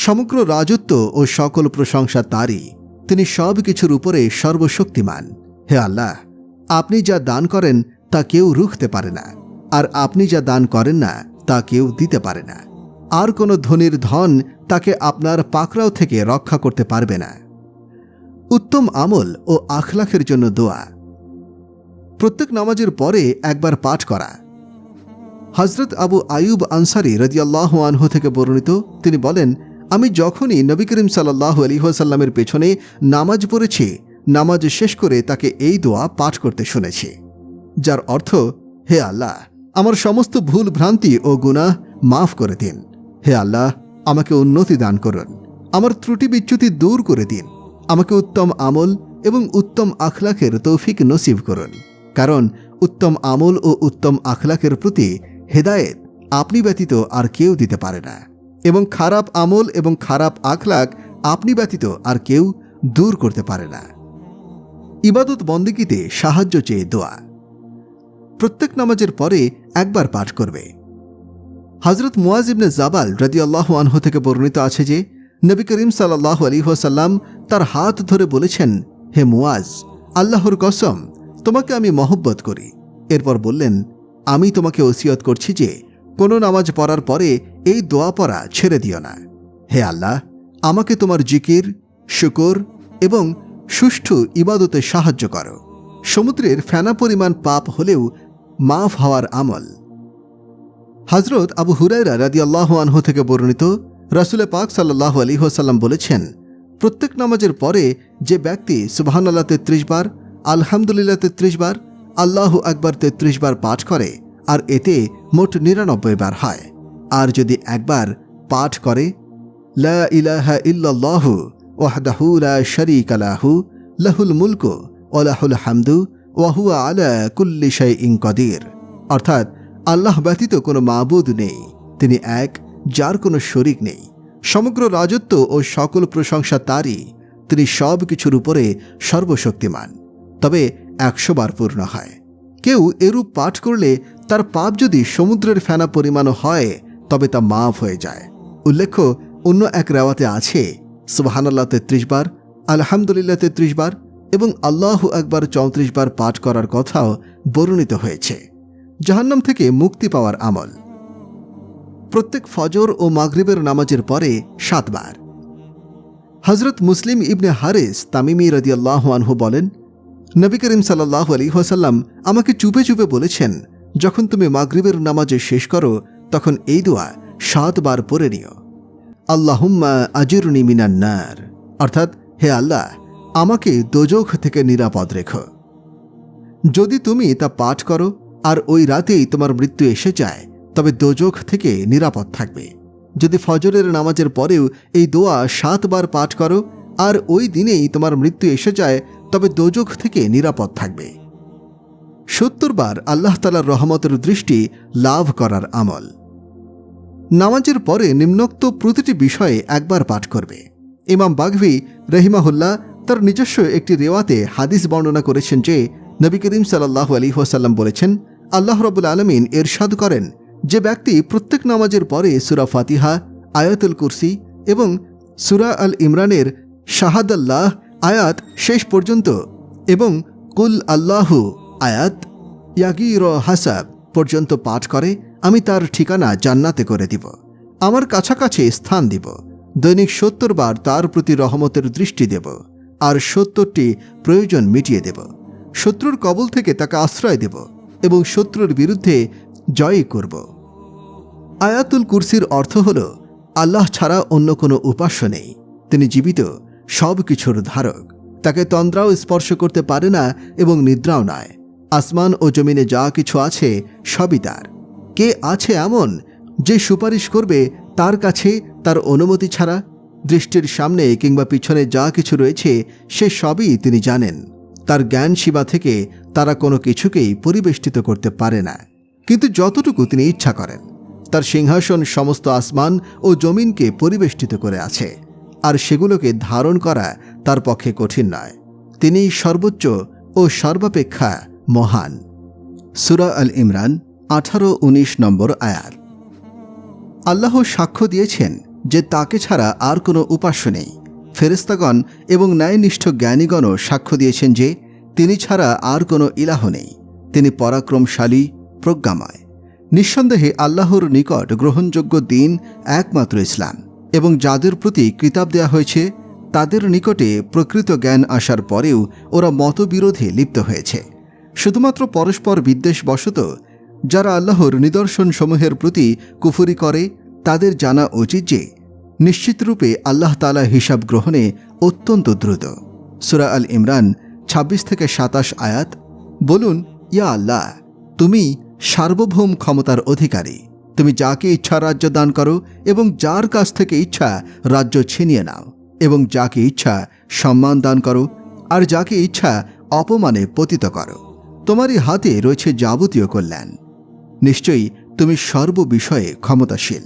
সমগ্র রাজত্ব ও সকল প্রশংসা তারই, তিনি সব কিছুর উপরে সর্বশক্তিমান। হে আল্লাহ, আপনি যা দান করেন তা কেউ রুখতে পারে না, আর আপনি যা দান করেন না তা কেউ দিতে পারে না, আর কোনো ধনীর ধন তাকে আপনার পাকড়াও থেকে রক্ষা করতে পারবে না। উত্তম আমল ও আখলাকের জন্য দোয়া। প্রত্যেক নামাজের পরে একবার পাঠ করা। হযরত আবু আয়ুব আনসারী রাদিয়াল্লাহু আনহু থেকে বর্ণিত, তিনি বলেন, আমি যখনই নবী করিম সাল্লাল্লাহু আলাইহি ওয়াসাল্লামের পেছনে নামাজ পড়েছি, নামাজ শেষ করে তাকে এই দোয়া পাঠ করতে শুনেছি, যার অর্থ, হে আল্লাহ, আমার সমস্ত ভুল ভ্রান্তি ও গুনাহ মাফ করে দিন। হে আল্লাহ, আমাকে উন্নতি দান করুন, আমার ত্রুটি বিচ্যুতি দূর করে দিন, আমাকে উত্তম আমল এবং উত্তম আখলাকের তৌফিক নসিব করুন, কারণ উত্তম আমল ও উত্তম আখলাকের প্রতি হেদায়েত আপনি ব্যতীত আর কেউ দিতে পারে না, এবং খারাপ আমল এবং খারাপ আখলাক আপনি ব্যতীত আর কেউ দূর করতে পারে না। ইবাদত বন্দেগীতে সাহায্য চেয়ে দোয়া। প্রত্যেক নামাজের পরে একবার পাঠ করবে। হযরত মুয়াজ ইবনে জাবাল রাদিয়াল্লাহু আনহু থেকে বর্ণিত আছে যে, নবী করিম সাল্লাল্লাহু আলাইহি ওয়াসাল্লাম তার হাত ধরে বলেছেন, হে মুয়াজ, আল্লাহর কসম, তোমাকে আমি মহব্বত করি। এরপর বললেন, আমি তোমাকে ওসিয়ত করছি যে কোনো নামাজ পড়ার পরে এই দোয়া পড়া ছেড়ে দিও না। হে আল্লাহ, আমাকে তোমার জিকির, শুকর এবং সুষ্ঠু ইবাদতে সাহায্য করো। সমুদ্রের ফেনা পরিমাণ পাপ হলেও মাফ হওয়ার আমল। হযরত আবু হুরায়রা রাদিয়াল্লাহু আনহু থেকে বর্ণিত, রাসূল পাক সাল্লাল্লাহু আলাইহি ওয়াসাল্লাম বলেছেন, প্রত্যেক নামাজের পরে যে ব্যক্তি সুবহানাল্লাহ 33 বার, আলহামদুলিল্লাহ 33 বার, আল্লাহু আকবার 33 বার পাঠ করে, আর এতে মোট 99 বার হয়। আর যদি একবার পাঠ করে, লা ইলাহা ইল্লাল্লাহু ওয়াহদাহু লা শারীকা লাহু লাহুল মুলকু ওয়া লাহুল হামদু ওয়া হুয়া আলা কুল্লি শাইইন কাদির, অর্থাৎ আল্লাহ ব্যতীত কোনো মাবুদ নেই, তিনি এক, যার কোনো শরীক নেই, সমগ্র রাজত্ব ও সকল প্রশংসা তারই, তিনি সব কিছুর উপরে সর্বশক্তিমান, তবে 100 বার পূর্ণ হয়। কেউ এরূপ পাঠ করলে তার পাপ যদি সমুদ্রের ফেনা পরিমাণও হয়, তবে তা মাফ হয়ে যায়। উল্লেখ্য, অন্য এক রেওয়াতে আছে সুবহানাল্লাহ 33 বার, আলহামদুলিল্লাহ 33 বার এবং আল্লাহু আকবার 34 বার পাঠ করার কথাও বর্ণিত হয়েছে। জাহান্নাম থেকে মুক্তি পাওয়ার আমল। প্রত্যেক ফজর ও মাগরিবের নামাজের পরে 7 বার। হযরত মুসলিম ইবনে হারিস তামিমি রাদিয়াল্লাহু আনহু বলেন, নবী করিম সাল্লাল্লাহু আলাইহি ওয়াসাল্লাম আমাকে চুপে চুপে বলেছেন, যখন তুমি মাগরিবের নামাজে শেষ করো তখন এই দোয়া 7 বার পড়ে নিও। আল্লাহুম্মা আজিরনি মিনান নার, অর্থাৎ হে আল্লাহ, আমাকে দোজখ থেকে নিরাপদ রেখো। যদি তুমি তা পাঠ করো আর ওই রাতেই তোমার মৃত্যু এসে যায় তবে দোজখ থেকে নিরাপদ থাকবে। যদি ফজরের নামাজের পরেও এই দোয়া 7 বার পাঠ করো আর ওই দিনেই তোমার মৃত্যু এসে যায় তবে দোজখ থেকে নিরাপদ থাকবে। 70 বার আল্লাহ তাআলার রহমতের দৃষ্টি লাভ করার আমল। নামাজের পরে নিম্নোক্ত প্রতিটি বিষয়ে একবার পাঠ করবে। ইমাম বাগভী রহিমাহুল্লাহ তার নিজস্ব একটি রেওয়াতে হাদিস বর্ণনা করেছেন যে নবী করিম সাল্লাল্লাহু আলাইহি ওয়াসাল্লাম বলেছেন, আল্লাহ রাব্বুল আলামিন ইরশাদ করেন, যে ব্যক্তি প্রত্যেক নামাজের পরে সূরা ফাতিহা, আয়াতুল কুরসি এবং সূরা আল ইমরানের শাহাদাল্লাহ আয়াত শেষ পর্যন্ত এবং কুল আল্লাহু আয়াত ইয়াগির হাসাব পর্যন্ত পাঠ করে, আমি তার ঠিকানা জান্নাতে করে দিব, আমার কাছাকাছি স্থান দিব, দৈনিক 70 বার তার প্রতি রহমতের দৃষ্টি দেব আর 70টি প্রয়োজন মিটিয়ে দেব, শত্রুর কবল থেকে তাকে আশ্রয় দেব এবং শত্রুর বিরুদ্ধে জয় করব। আয়াতুল কুরসির অর্থ হল, আল্লাহ ছাড়া অন্য কোনো উপাস্য নেই, তিনি জীবিত, সব কিছুর ধারক, তাকে তন্দ্রাও স্পর্শ করতে পারে না এবং নিদ্রাও নয়। আসমান ও জমিনে যা কিছু আছে সবই তার। কে আছে এমন যে সুপারিশ করবে তার কাছে তার অনুমতি ছাড়া? দৃষ্টির সামনে কিংবা পিছনে যা কিছু রয়েছে সে সবই তিনি জানেন। তার জ্ঞান সীমা থেকে তারা কোনো কিছুকেই পরিবেষ্টিত করতে পারে না, কিন্তু যতটুকু তিনি ইচ্ছা করেন। তার সিংহাসন সমস্ত আসমান ও জমিনকে পরিবেষ্টিত করে আছে, আর সেগুলোকে ধারণ করা তার পক্ষে কঠিন নয়। তিনি সর্বোচ্চ ও সর্বাপেক্ষা মহান। সূরা আল ইমরান 18-19 নম্বর আয়াত। আল্লাহ সাক্ষ্য দিয়েছেন যে তাকে ছাড়া আর কোনো উপাস্য নেই। ফেরেশতাগণ এবং ন্যায়নিষ্ঠ জ্ঞানীগণও সাক্ষ্য দিয়েছেন যে তিনি ছাড়া আর কোনো ইলাহ নেই। তিনি পরাক্রমশালী, প্রজ্ঞাময়। নিঃসন্দেহে আল্লাহর নিকট গ্রহণযোগ্য দিন একমাত্র ইসলাম, এবং যাদের প্রতি কিতাব দেয়া হয়েছে তাদের নিকটে প্রকৃত জ্ঞান আসার পরেও ওরা মতবিরোধে লিপ্ত হয়েছে। শুধুমাত্র পরস্পর বিদ্বেষবশত যারা আল্লাহর নিদর্শনসমূহের প্রতি কুফরি করে তাদের জানা উচিত যে নিশ্চিতরূপে আল্লাহ তাআলা হিসাব গ্রহণে অত্যন্ত দ্রুত। সূরা আল ইমরান 26-27 আয়াত। বলুন, ইয়া আল্লাহ, তুমি সার্বভৌম ক্ষমতার অধিকারী, তুমি যাকে ইচ্ছা রাজ্য দান করো এবং যার কাছ থেকে ইচ্ছা রাজ্য ছিনিয়ে নাও, এবং যাকে ইচ্ছা সম্মান দান করো আর যাকে ইচ্ছা অপমানে পতিত করো। তোমারই হাতে রয়েছে যাবতীয় কল্যাণ। নিশ্চয়ই তুমি সর্ববিষয়ে ক্ষমতাশীল।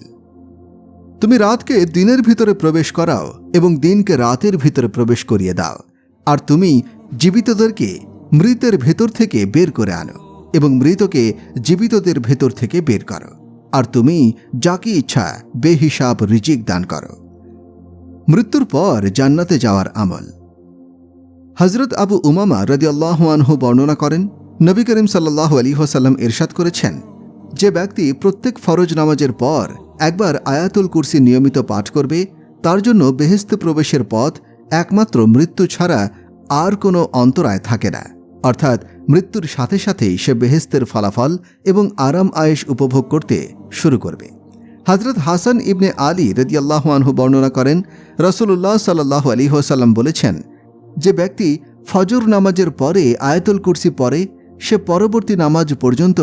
তুমি রাতকে দিনের ভিতরে প্রবেশ করাও এবং দিনকে রাতের ভিতরে প্রবেশ করিয়ে দাও, আর তুমি জীবিতদেরকে মৃতের ভেতর থেকে বের করে আনো এবং মৃতকে জীবিতদের ভেতর থেকে বের করো, আর তুমি যাকে ইচ্ছা বেহিসাব রিজিক দান করো। মৃত্যুর পর জান্নাতে যাওয়ার আমল। হযরত আবু উমামা রাদিয়াল্লাহু আনহু বর্ণনা করেন, নবী করিম সাল্লাল্লাহু আলাইহি ওয়াসাল্লাম ইরশাদ করেছেন, যে ব্যক্তি প্রত্যেক ফরজ নামাজের পর একবার আয়াতুল কুরসি নিয়মিত পাঠ করবে তার জন্য বেহেশতে প্রবেশের পথ একমাত্র মৃত্যু ছাড়া আর কোনো অন্তরায় থাকে না। অর্থাৎ মৃত্যুর সাথে সাথেই সে বেহেশতের ফলাফল এবং আরাম আয়েশ উপভোগ করতে শুরু করবে। হযরত হাসান ইবনে আলী রাদিয়াল্লাহু আনহু বর্ণনা করেন, রাসূলুল্লাহ সাল্লাল্লাহু আলাইহি ওয়াসাল্লাম বলেছেন, যে ব্যক্তি ফজর নামাজের পরে আয়াতুল কুরসি পড়ে সে পরবর্তী নামাজ পর্যন্ত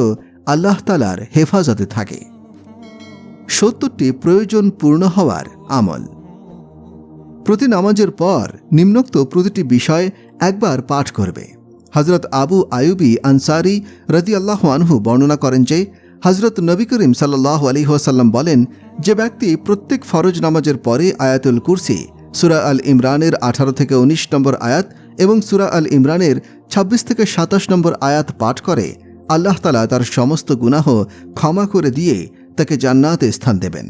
আল্লাহ তাআলার হেফাজতে থাকে। 70টি প্রয়োজন পূর্ণ হওয়ার আমল। প্রতি নামাজের পর নিম্নোক্ত প্রতিটি বিষয় একবার পাঠ করবে। হযরত আবু আয়ুবী আনসারী রাদিয়াল্লাহু আনহু বর্ণনা করেন যে হযরত নবী করিম সাল্লাল্লাহু আলাইহি ওয়াসাল্লাম বলেন, যে ব্যক্তি প্রত্যেক ফরজ নামাজের পরে আয়াতুল কুরসি, সূরা আল ইমরানের 18-19 নম্বর আয়াত এবং সূরা আল ইমরানের 26-27 নম্বর আয়াত পাঠ করে, আল্লাহ তাআলা তার সমস্ত গুনাহ ক্ষমা করে দিয়ে তাকে জান্নাতে স্থান দেবেন।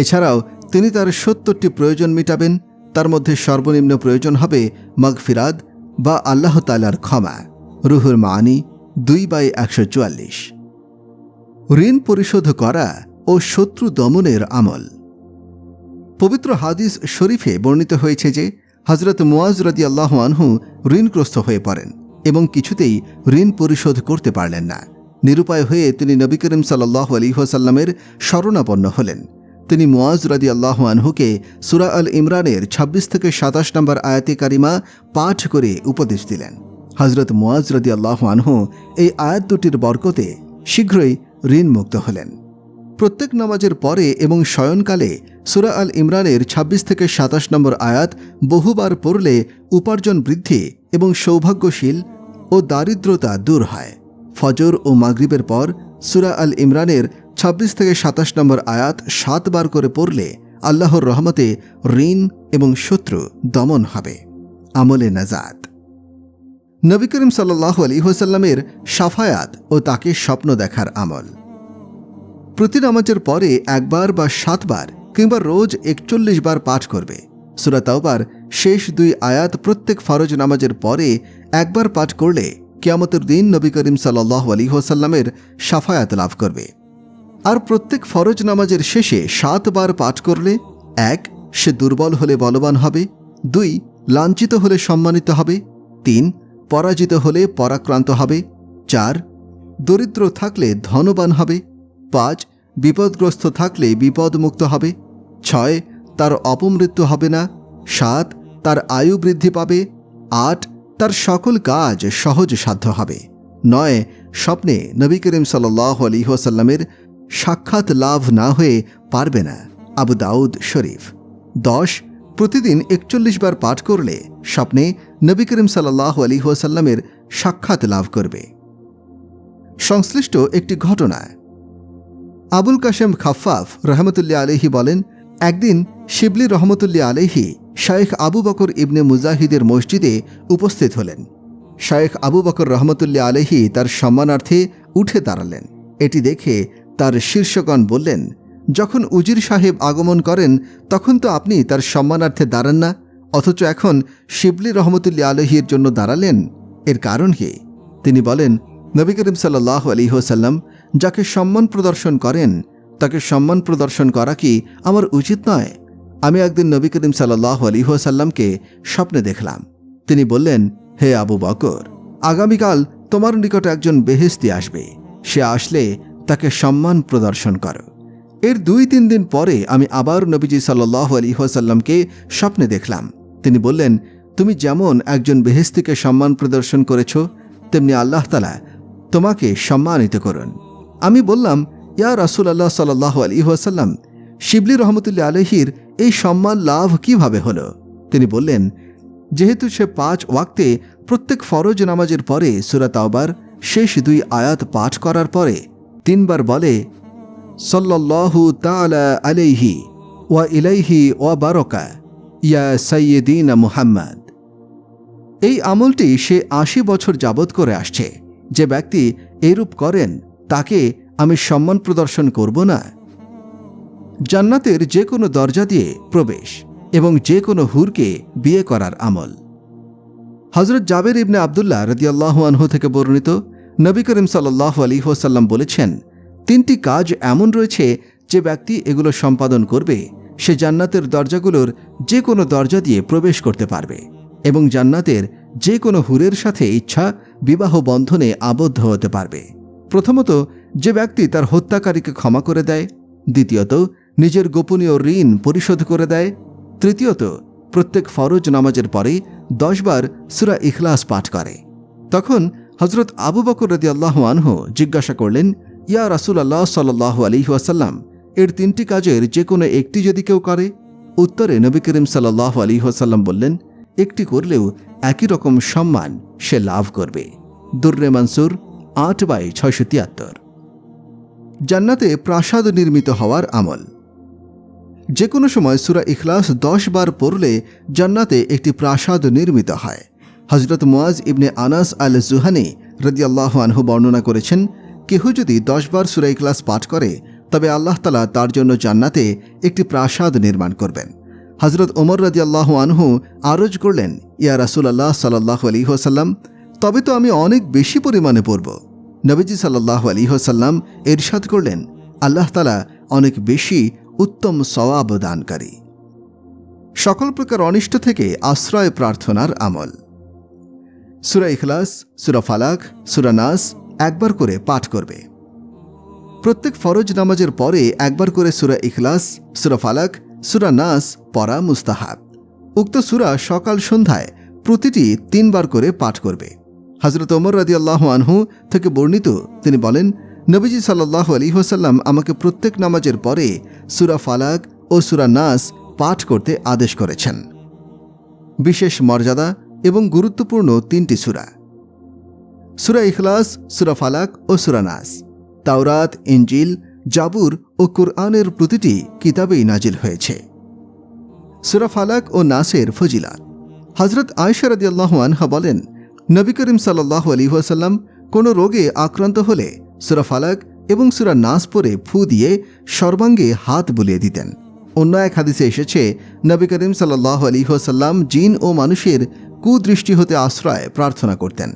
এছাড়াও তিনি তার ৭০টি প্রয়োজন মিটাবেন। তার মধ্যে সর্বনিম্ন প্রয়োজন হবে মাগফিরাত বা আল্লাহ তাআলার ক্ষমা। রুহুল মাআনি 2/144। ঋণ পরিশোধ করা ও শত্রু দমনের আমল। পবিত্র হাদিস শরীফে বর্ণিত হয়েছে যে হযরত মুআজ রাদিয়াল্লাহু আনহু ঋণগ্রস্ত হয়ে পড়েন এবং কিছুতেই ঋণ পরিশোধ করতে পারলেন না। নিরুপায় হয়ে তিনি নবী করিম সাল্লাল্লাহু আলাইহি ওয়াসাল্লামের শরণাপন্ন হলেন। তিনি মুআজ রাদিয়াল্লাহু আনহুকে সূরা আল ইমরানের ২৬ থেকে ২৭ নম্বর আয়াতে কারিমা পাঠ করে উপদেশ দিলেন। হযরত মুআজ রাদিয়াল্লাহু আনহু এই আয়াত দুটির বরকতে শীঘ্রই ঋণমুক্ত হলেন। প্রত্যেক নামাজের পরে এবং শয়নকালে সূরা আল ইমরানের ২৬ থেকে ২৭ নম্বর আয়াত বহুবার পড়লে উপার্জন বৃদ্ধি এবং সৌভাগ্যশীল ও দারিদ্রতা দূর হয়। ফজর ও মাগরিবের পর সূরা আল ইমরানের ২৬ থেকে ২৭ নম্বর আয়াত ৭ বার করে পড়লে আল্লাহর রহমতে ঋণ এবং শত্রু দমন হবে। আমলে নাজাত। নবী করিম সাল্লাল্লাহু আলাইহি ওয়াসাল্লামের শাফায়াত ও তাকে স্বপ্ন দেখার আমল। প্রতি নামাজের পরে একবার বা ৭ বার কিংবা রোজ ৪১ বার পাঠ করবে। সূরা তাওবার শেষ ২ আয়াত প্রত্যেক ফরজ নামাজের পরে একবার পাঠ করলে কিয়ামতের দিন নবী করিম সাল্লাল্লাহু আলাইহি ওয়াসাল্লামের শাফায়াত লাভ করবে। আর প্রত্যেক ফরজ নামাজের শেষে ৭ বার পাঠ করলে ১. সে দুর্বল হলে বলবান হবে, ২. লাঞ্ছিত হলে সম্মানিত হবে, ৩. পরাজিত হলে পরাক্রান্ত হবে, ৪. দরিদ্র থাকলে ধনবান হবে, ৫. বিপদগ্রস্ত থাকলে বিপদমুক্ত হবে, ৬. তার অপমৃত্যু হবে না, ৭. তার আয়ু বৃদ্ধি পাবে, ৮. তার সকল কাজ সহজ সাধ্য হবে, ৯. স্বপ্নে নবী করিম সাল্লাল্লাহু আলাইহি ওয়াসাল্লামের সাক্ষাৎ লাভ না হয়ে পারবে না। আবু দাউদ শরীফ। ১০. প্রতিদিন ৪১ বার পাঠ করলে স্বপ্নে নবী করিম সাল্লাল্লাহু আলাইহি ওয়াসাল্লামের সাক্ষাৎ লাভ করবে। সংশ্লিষ্ট একটি ঘটনা। আবুল কাশেম খাফফাফ রহমতুল্লাহ আলাইহি বলেন, একদিন শিবলি রহমতুল্লাহ আলাইহি শায়েখ আবু বকর ইবনে মুজাহিদের মসজিদে উপস্থিত হলেন। শায়েখ আবু বকর রহমতুল্লাহ আলাইহি তার সম্মানার্থে উঠে দাঁড়ালেন। এটি দেখে তার শীর্ষগণ বললেন, যখন উজির সাহেব আগমন করেন তখন তো আপনি তার সম্মানার্থে দাঁড়ান না, অথচ এখন শিবলি রহমতুল্লাহ আলাইহির জন্য দাঁড়ালেন, এর কারণ কি? তিনি বলেন, নবী করিম সাল্লাল্লাহু আলাইহি ওয়াসাল্লাম যাকে সম্মান প্রদর্শন করেন তাকে সম্মান প্রদর্শন করা কি আমার উচিত নয়? আমি একদিন নবী করিম সাল্লাল্লাহু আলাইহি ওয়াসাল্লামকে স্বপ্নে দেখলাম। তিনি বললেন, হে আবু বকর, আগামীকাল তোমার নিকট একজন বেহেশতি আসবে, সে আসলে তাকে সম্মান প্রদর্শন করো। এর ২-৩ দিন পরে আমি আবার নবীজি সাল্লাল্লাহু আলাইহি ওয়াসাল্লামকে স্বপ্নে দেখলাম। তিনি বললেন, তুমি যেমন একজন বেহেশতিকে সম্মান প্রদর্শন করেছ, তেমনি আল্লাহ তাআলা তোমাকে সম্মানিত করুন। আমি বললাম, ইয়া রাসূলুল্লাহ সাল্লাল্লাহু আলাইহি ওয়াসাল্লাম, শিবলি রহমতুল্লাহ আলাইহির এই সম্মান লাভ কিভাবে হলো? তিনি বললেন, যেহেতু সে ৫ ওয়াক্তে প্রত্যেক ফরজ নামাজের পরে সূরা তাওবার শেষ ২ আয়াত পাঠ করার পরে ৩ বার বলে, সাল্লাল্লাহু তাআলা আলাইহি ওয়া ইলাইহি ওয়া বারাকা ইয়া সাইয়্যিদিনা মুহাম্মদ। এই আমলটি সে ৮০ বছর যাবৎ করে আসছে। যে ব্যক্তি এরূপ করেন তাকে আমি সম্মান প্রদর্শন করব না? জান্নাতের যে কোনো দরজা দিয়ে প্রবেশ এবং যে কোনো হুরকে বিয়ে করার আমল। হযরত জাবের ইবনে আব্দুল্লাহ রাদিয়াল্লাহু আনহু থেকে বর্ণিত, নবী করিম সাল্লাল্লাহু আলাইহি ওয়াসাল্লাম বলেছেন, ৩টি কাজ এমন রয়েছে যে ব্যক্তি এগুলো সম্পাদন করবে সে জান্নাতের দরজাগুলোর যে কোনো দরজা দিয়ে প্রবেশ করতে পারবে এবং জান্নাতের যে কোনো হুরের সাথে ইচ্ছা বিবাহ বন্ধনে আবদ্ধ হতে পারবে। প্রথমত, যে ব্যক্তি তার হত্যাকারীকে ক্ষমা করে দেয়। দ্বিতীয়ত, নিজের গোপনীয় ঋণ পরিশোধ করে দেয়। তৃতীয়ত, প্রত্যেক ফরজ নামাজের পরে ১০ বার সূরা ইখলাস পাঠ করে। তখন হযরত আবু বকর রাদিয়াল্লাহু আনহু জিজ্ঞাসা করলেন, ইয়া রাসূলুল্লাহ সাল্লাল্লাহু আলাইহি ওয়াসাল্লাম, এর ৩টি কাজের যে কোনো একটি যদি কেউ করে? উত্তরে নবী করিম সাল্লাল্লাহু আলাইহি ওয়াসাল্লাম বললেন, একটি করলেও একই রকম সম্মান সে লাভ করবে। দুররে মানসুর ৮/৬৭৩। জান্নাতে প্রাসাদ নির্মিত হওয়ার আমল। যে কোনো সময় সূরা ইখলাস ১০ বার পড়লে জান্নাতে একটি প্রাসাদ নির্মিত হয়। হযরত মুআজ ইবনে আনাস আল জুহানি রাদিয়াল্লাহু আনহু বর্ণনা করেছেন, কেহ যদি ১০ বার সূরা ইখলাস পাঠ করে তবে আল্লাহ তাআলা তার জন্য জান্নাতে একটি প্রাসাদ নির্মাণ করবেন। হযরত ওমর রাদিয়াল্লাহু আনহু আরজ করলেন, ইয়া রাসূলুল্লাহ সাল্লাল্লাহু আলাইহি ওয়াসাল্লাম, তবে তো আমি অনেক বেশি পরিমাণে পড়ব। নবীজি সাল্লাল্লাহু আলাইহি ওয়াসাল্লাম ইরশাদ করলেন, আল্লাহ তাআলা অনেক বেশি উত্তম সওয়াব দানকারী। সকল প্রকার অনিষ্ট থেকে আশ্রয় প্রার্থনার আমল। সূরা ইখলাস, সূরা ফালাক, সূরা নাস একবার করে পাঠ করবে। প্রত্যেক ফরজ নামাজের পরে একবার করে সূরা ইখলাস, সূরা ফালাক, সূরা নাস পড়া মুস্তাহাব। উক্ত সূরা সকাল সন্ধ্যায় প্রতিটি 3 বার করে পাঠ করবে। হযরত ওমর রাদিয়াল্লাহু আনহু থেকে বর্ণিত, তিনি বলেন, নবীজি সাল্লাল্লাহু আলাইহি ওয়াসাল্লাম আমাকে প্রত্যেক নামাজের পরে সূরা ফালাক ও সূরা নাস পাঠ করতে আদেশ করেছেন। বিশেষ মর্যাদা এবং গুরুত্বপূর্ণ 3টি সূরা। সূরা ইখলাস, সূরা ফালাক ও সূরা নাস তাওরাত, ইনজিল, জাবুর ও কুরআনের প্রতিটি কিতাবেই নাজিল হয়েছে। সূরা ফালাক ও নাসের ফজিলত। হযরত আয়েশা রাদিয়াল্লাহু আনহা বলেন, নবী করিম সাল্লাল্লাহু আলাইহি ওয়াসাল্লাম কোনো রোগে আক্রান্ত হলে সূরা ফালাক এবং সূরা নাস পড়ে ফু দিয়ে সর্বাঙ্গে হাত বুলিয়ে দিতেন। অন্য এক হাদিসে এসেছে, নবী করিম সাল্লাল্লাহু আলাইহি ওয়াসাল্লাম জিন ও মানুষের কুদৃষ্টি হতে আশ্রয় প্রার্থনা করতেন।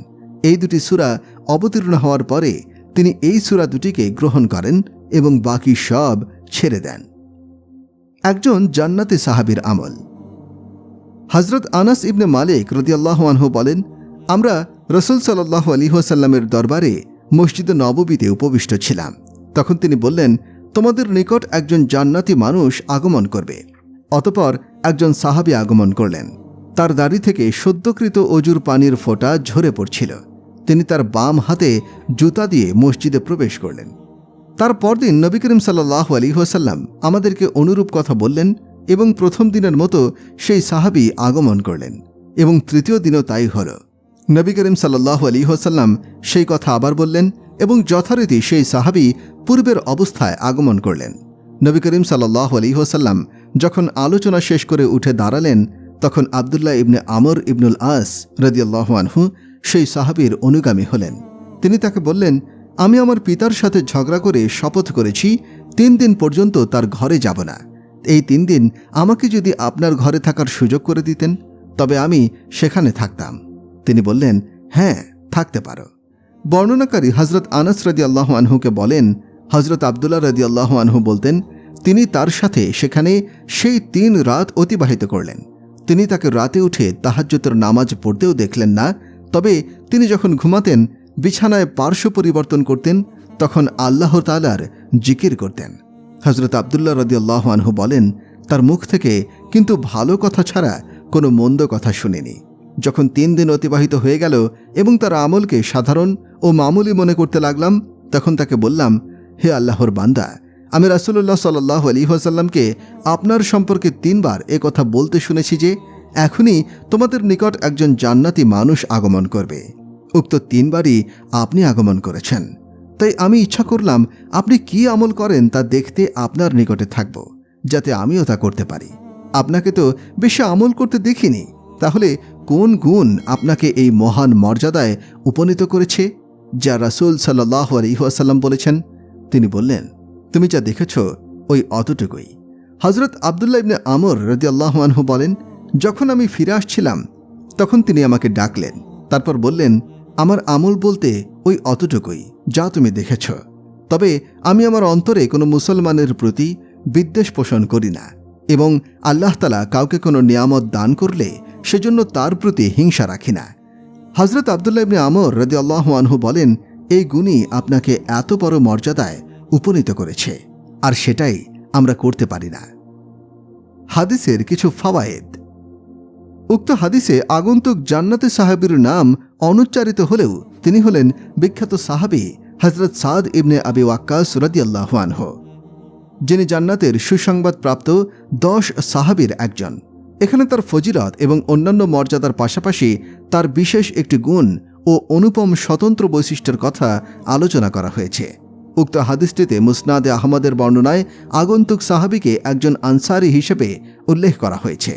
এই দুটি সূরা অবতীর্ণ হওয়ার পরে তিনি এই সূরা দুটিকে গ্রহণ করেন এবং বাকি সব ছেড়ে দেন। একজন জান্নাতি সাহাবীর আমল। হযরত আনাস ইবনে মালিক রাদিয়াল্লাহু আনহু বলেন, আমরা রাসূল সাল্লাল্লাহু আলাইহি ওয়াসাল্লামের দরবারে মসজিদে নববীতে উপবিষ্ট ছিলাম। তখন তিনি বললেন, তোমাদের নিকট একজন জান্নাতি মানুষ আগমন করবে। অতঃপর একজন সাহাবী আগমন করলেন। তার দাড়ি থেকে সদ্যকৃত অজুর পানির ফোঁটা ঝরে পড়ছিল। তিনি তার বাম হাতে জুতা দিয়ে মসজিদে প্রবেশ করলেন। তার পরদিন নবী করিম সাল্লাল্লাহু আলাইহি ওয়াসাল্লাম আমাদেরকে অনুরূপ কথা বললেন এবং প্রথম দিনের মতো সেই সাহাবী আগমন করলেন এবং তৃতীয় দিনও তাই হল। নবী করিম সাল্লাল্লাহু আলাইহি ওয়াসাল্লাম সেই কথা আবার বললেন এবং যথারীতি সেই সাহাবী পূর্বের অবস্থায় আগমন করলেন। নবী করিম সাল্লাল্লাহু আলাইহি ওয়াসাল্লাম যখন আলোচনা শেষ করে উঠে দাঁড়ালেন, তখন আব্দুল্লাহ ইবনে আমর ইবনুল আস রাদিয়াল্লাহু আনহু সেই সাহাবীর অনুগামী হলেন। তিনি তাকে বললেন, আমি আমার পিতার সাথে ঝগড়া করে শপথ করেছি 3 দিন পর্যন্ত তার ঘরে যাব না। এই 3 দিন আমাকে যদি আপনার ঘরে থাকার সুযোগ করে দিতেন তবে আমি সেখানে থাকতাম। তিনি বললেন, হ্যাঁ, থাকতে পারো। বর্ণনাকারী হযরত আনাস রাদিয়াল্লাহু আনহুকে বলেন, হযরত আব্দুল্লাহ রাদিয়াল্লাহু আনহু বলতেন, তিনি তার সাথে সেখানে সেই 3 রাত অতিবাহিত করলেন। তিনি তাকে রাতে উঠে তাহাজ্জুদের নামাজ পড়তেও দেখলেন না। তবে তিনি যখন ঘুমাতেন, বিছানায় পার্শ্ব পরিবর্তন করতেন, তখন আল্লাহ তাআলার জিকির করতেন। হযরত আব্দুল্লাহ রাদিয়াল্লাহু আনহু বলেন, তার মুখ থেকে কিন্তু ভালো কথা ছাড়া কোনো মন্দ কথা শুনিনি। যখন 3 দিন অতিবাহিত হয়ে গেল এবং তার আমলকে সাধারণ ও মামুলি মনে করতে লাগলাম, তখন তাকে বললাম, হে আল্লাহর বান্দা, আমি রাসূলুল্লাহ সাল্লাল্লাহু আলাইহি ওয়াসাল্লামকে আপনার সম্পর্কে 3 বার এ কথা বলতে শুনেছি যে এখনই তোমাদের নিকট একজন জান্নাতি মানুষ আগমন করবে। উক্ত 3 বারই আপনি আগমন করেছেন। তাই আমি ইচ্ছা করলাম আপনি কি আমল করেন তা দেখতে আপনার নিকটে থাকব, যাতে আমিও তা করতে পারি। আপনাকে তো বেশি আমল করতে দেখিনি, তাহলে কোন গুণ আপনাকে এই মহান মর্যাদায় উপনীত করেছে যা রাসূল সাল্লাল্লাহু আলাইহি ওয়াসাল্লাম বলেছেন? তিনি বললেন, তুমি যা দেখেছ ওই অতটুকুই। হযরত আব্দুল্লাহ ইবনে আমর রাদিয়াল্লাহু আনহু বলেন, যখন আমি ফিরে আসছিলাম তখন তিনি আমাকে ডাকলেন। তারপর বললেন, আমার আমল বলতে ওই অতটুকুই যা তুমি দেখেছ। তবে আমি আমার অন্তরে কোনো মুসলমানের প্রতি বিদ্বেষ পোষণ করি না এবং আল্লাহ তাআলা কাউকে কোনো নিয়ামত দান করলে সেজন্য তার প্রতি হিংসা রাখি না। হযরত আব্দুল্লাহ ইবনে আমর রাদিয়াল্লাহু আনহু বলেন, এই গুণই আপনাকে এত বড় মর্যাদায় উপনীত করেছে, আর সেটাই আমরা করতে পারি না। হাদিসের কিছু ফাওয়ায়েদ। উক্ত হাদিসে আগন্তুক জান্নাতি সাহাবীর নাম অনুচ্চারিত হলেও তিনি হলেন বিখ্যাত সাহাবী হযরত সাদ ইবনে আবি ওয়াক্কাস রাদিয়াল্লাহু আনহু, যিনি জান্নাতের সুসংবাদ প্রাপ্ত 10 সাহাবীর একজন। এখানে তার ফজিলত এবং অন্যান্য মর্যাদার পাশাপাশি তার বিশেষ একটি গুণ ও অনুপম স্বতন্ত্র বৈশিষ্ট্যের কথা আলোচনা করা হয়েছে। উক্ত হাদিসটিতে মুসনাদে আহমদের বর্ণনায় আগন্তুক সাহাবীকে একজন আনসারী হিসেবে উল্লেখ করা হয়েছে।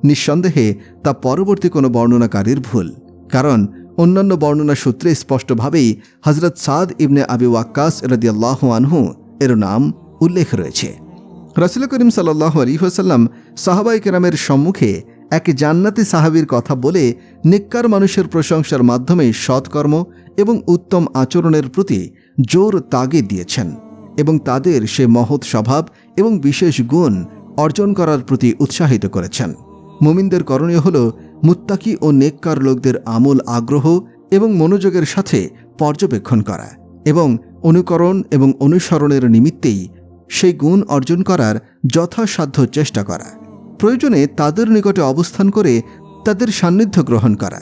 নিঃসন্দেহে তা পরবর্তী কোনো বর্ণনাকারীর ভুল, কারণ অন্যান্য বর্ণনা সূত্রে স্পষ্টভাবেই হযরত সাদ ইবনে আবি ওয়াক্কাস রাদিয়াল্লাহু আনহু এর নাম উল্লেখ রয়েছে। রাসূল করিম সাল্লাল্লাহু আলাইহি ওয়াসাল্লাম সাহাবায়ে কেরামের সম্মুখে এক জান্নাতি সাহাবীর কথা বলে নেককার মানুষের প্রশংসার মাধ্যমে সৎকর্ম এবং উত্তম আচরণের প্রতি জোর তাগিদ দিয়েছেন এবং তাদের সে মহৎ স্বভাব এবং বিশেষ গুণ অর্জন করার প্রতি উৎসাহিত করেছেন। মুমিনদের করণীয় হল মুত্তাকি ও নেককার লোকদের আমল আগ্রহ এবং মনোযোগের সাথে পর্যবেক্ষণ করা এবং অনুকরণ এবং অনুসরণের নিমিত্তেই সেই গুণ অর্জন করার যথাসাধ্য চেষ্টা করা, প্রয়োজনে তাদের নিকটে অবস্থান করে তাদের সান্নিধ্য গ্রহণ করা।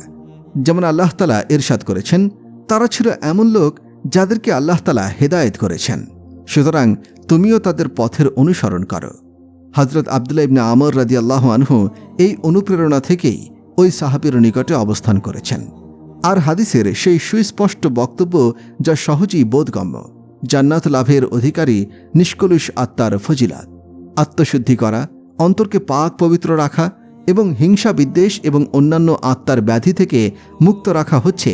যেমন আল্লাহ তাআলা ইরশাদ করেছেন, তারা ছিল এমন লোক যাদেরকে আল্লাহ তাআলা হেদায়েত করেছেন, সুতরাং তুমিও তাদের পথের অনুসরণ করো। হযরত আব্দুল্লাহ ইবনে আমর রাদিয়াল্লাহু আনহু এই অনুপ্রেরণা থেকেই ওই সাহাবীর নিকটে অবস্থান করেছেন। আর হাদিসের সেই সুস্পষ্ট বক্তব্য যা সহজেই বোধগম্য, জান্নাত লাভের অধিকারী নিষ্কলুষ আত্মার ফজিলাত, আত্মশুদ্ধি করা, অন্তরকে পাক পবিত্র রাখা এবং হিংসা বিদ্বেষ এবং অন্যান্য আত্মার ব্যাধি থেকে মুক্ত রাখা হচ্ছে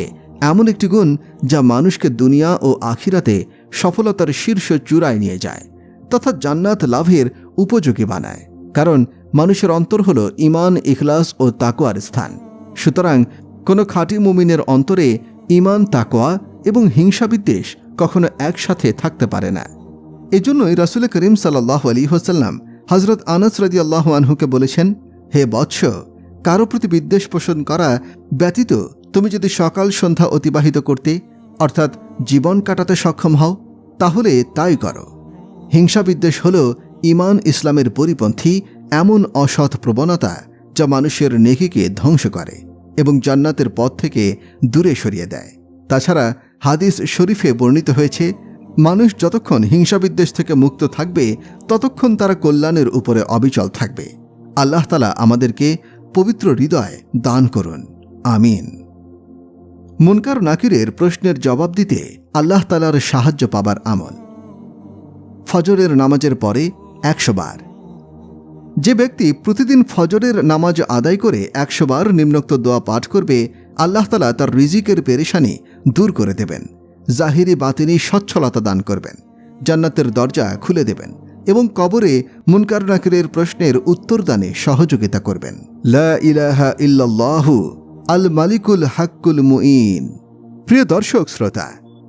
এমন একটি গুণ যা মানুষকে দুনিয়া ও আখিরাতে সফলতার শীর্ষ চূড়ায় নিয়ে যায় তথা জান্নাত লাভের উপযোগী বানায়। কারণ মানুষের অন্তর হল ঈমান, ইখলাস ও তাকওয়ার স্থান। সুতরাং কোনো খাঁটি মুমিনের অন্তরে ঈমান, তাকওয়া এবং হিংসা বিদ্বেষ কখনো একসাথে থাকতে পারে না। এজন্যই রাসূল করিম সাল্লাল্লাহু আলাইহি ওয়াসাল্লাম হযরত আনাস রাদিয়াল্লাহু আনহুকে বলেছেন, হে বৎস, কারো প্রতি বিদ্বেষ পোষণ করা ব্যতীত তুমি যদি সকাল সন্ধ্যা অতিবাহিত করতে অর্থাৎ জীবন কাটাতে সক্ষম হও তাহলে তাই করো। হিংসা বিদ্বেষ হল ঈমান ইসলামের পরিপন্থী এমন অসৎ প্রবণতা যা মানুষের নেকিকে ধ্বংস করে এবং জান্নাতের পথ থেকে দূরে সরিয়ে দেয়। তাছাড়া হাদিস শরীফে বর্ণিত হয়েছে, মানুষ যতক্ষণ হিংসা বিদ্বেষ থেকে মুক্ত থাকবে ততক্ষণ তারা কল্যাণের উপরে অবিচল থাকবে। আল্লাহ তাআলা আমাদেরকে পবিত্র হৃদয় দান করুন, আমিন। মুনকার নাকিরের প্রশ্নের জবাব দিতে আল্লাহ তাআলার সাহায্য পাবার আমল। ফজরের নামাজের পরে 100 বার। যে ব্যক্তি প্রতিদিন ফজরের নামাজ আদায় করে 100 বার নিম্নোক্ত দোয়া পাঠ করবে, আল্লাহ তাআলা তার রিজিকের পেরেশানি দূর করে দেবেন, জাহিরি বাতিনি সচ্ছলতা দান করবেন, জান্নাতের দরজা খুলে দেবেন এবং কবরে মুনকার নাকিরের প্রশ্নের উত্তরদানে সহযোগিতা করবেন। লা ইলাহা ইল্লাল্লাহু আল মালিকুল হাক্কুল মুঈন। প্রিয় দর্শক শ্রোতা,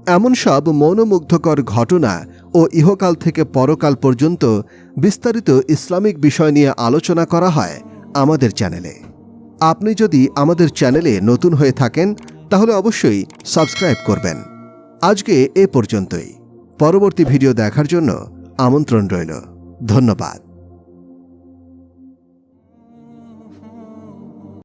এমন সব মনোমুগ্ধকর ঘটনা ও ইহকাল থেকে পরকাল পর্যন্ত বিস্তারিত ইসলামিক বিষয় নিয়ে আলোচনা করা হয় আমাদের চ্যানেলে। আপনি যদি আমাদের চ্যানেলে নতুন হয়ে থাকেন তাহলে অবশ্যই সাবস্ক্রাইব করবেন। আজকে এ পর্যন্তই। পরবর্তী ভিডিও দেখার জন্য আমন্ত্রণ রইল। ধন্যবাদ।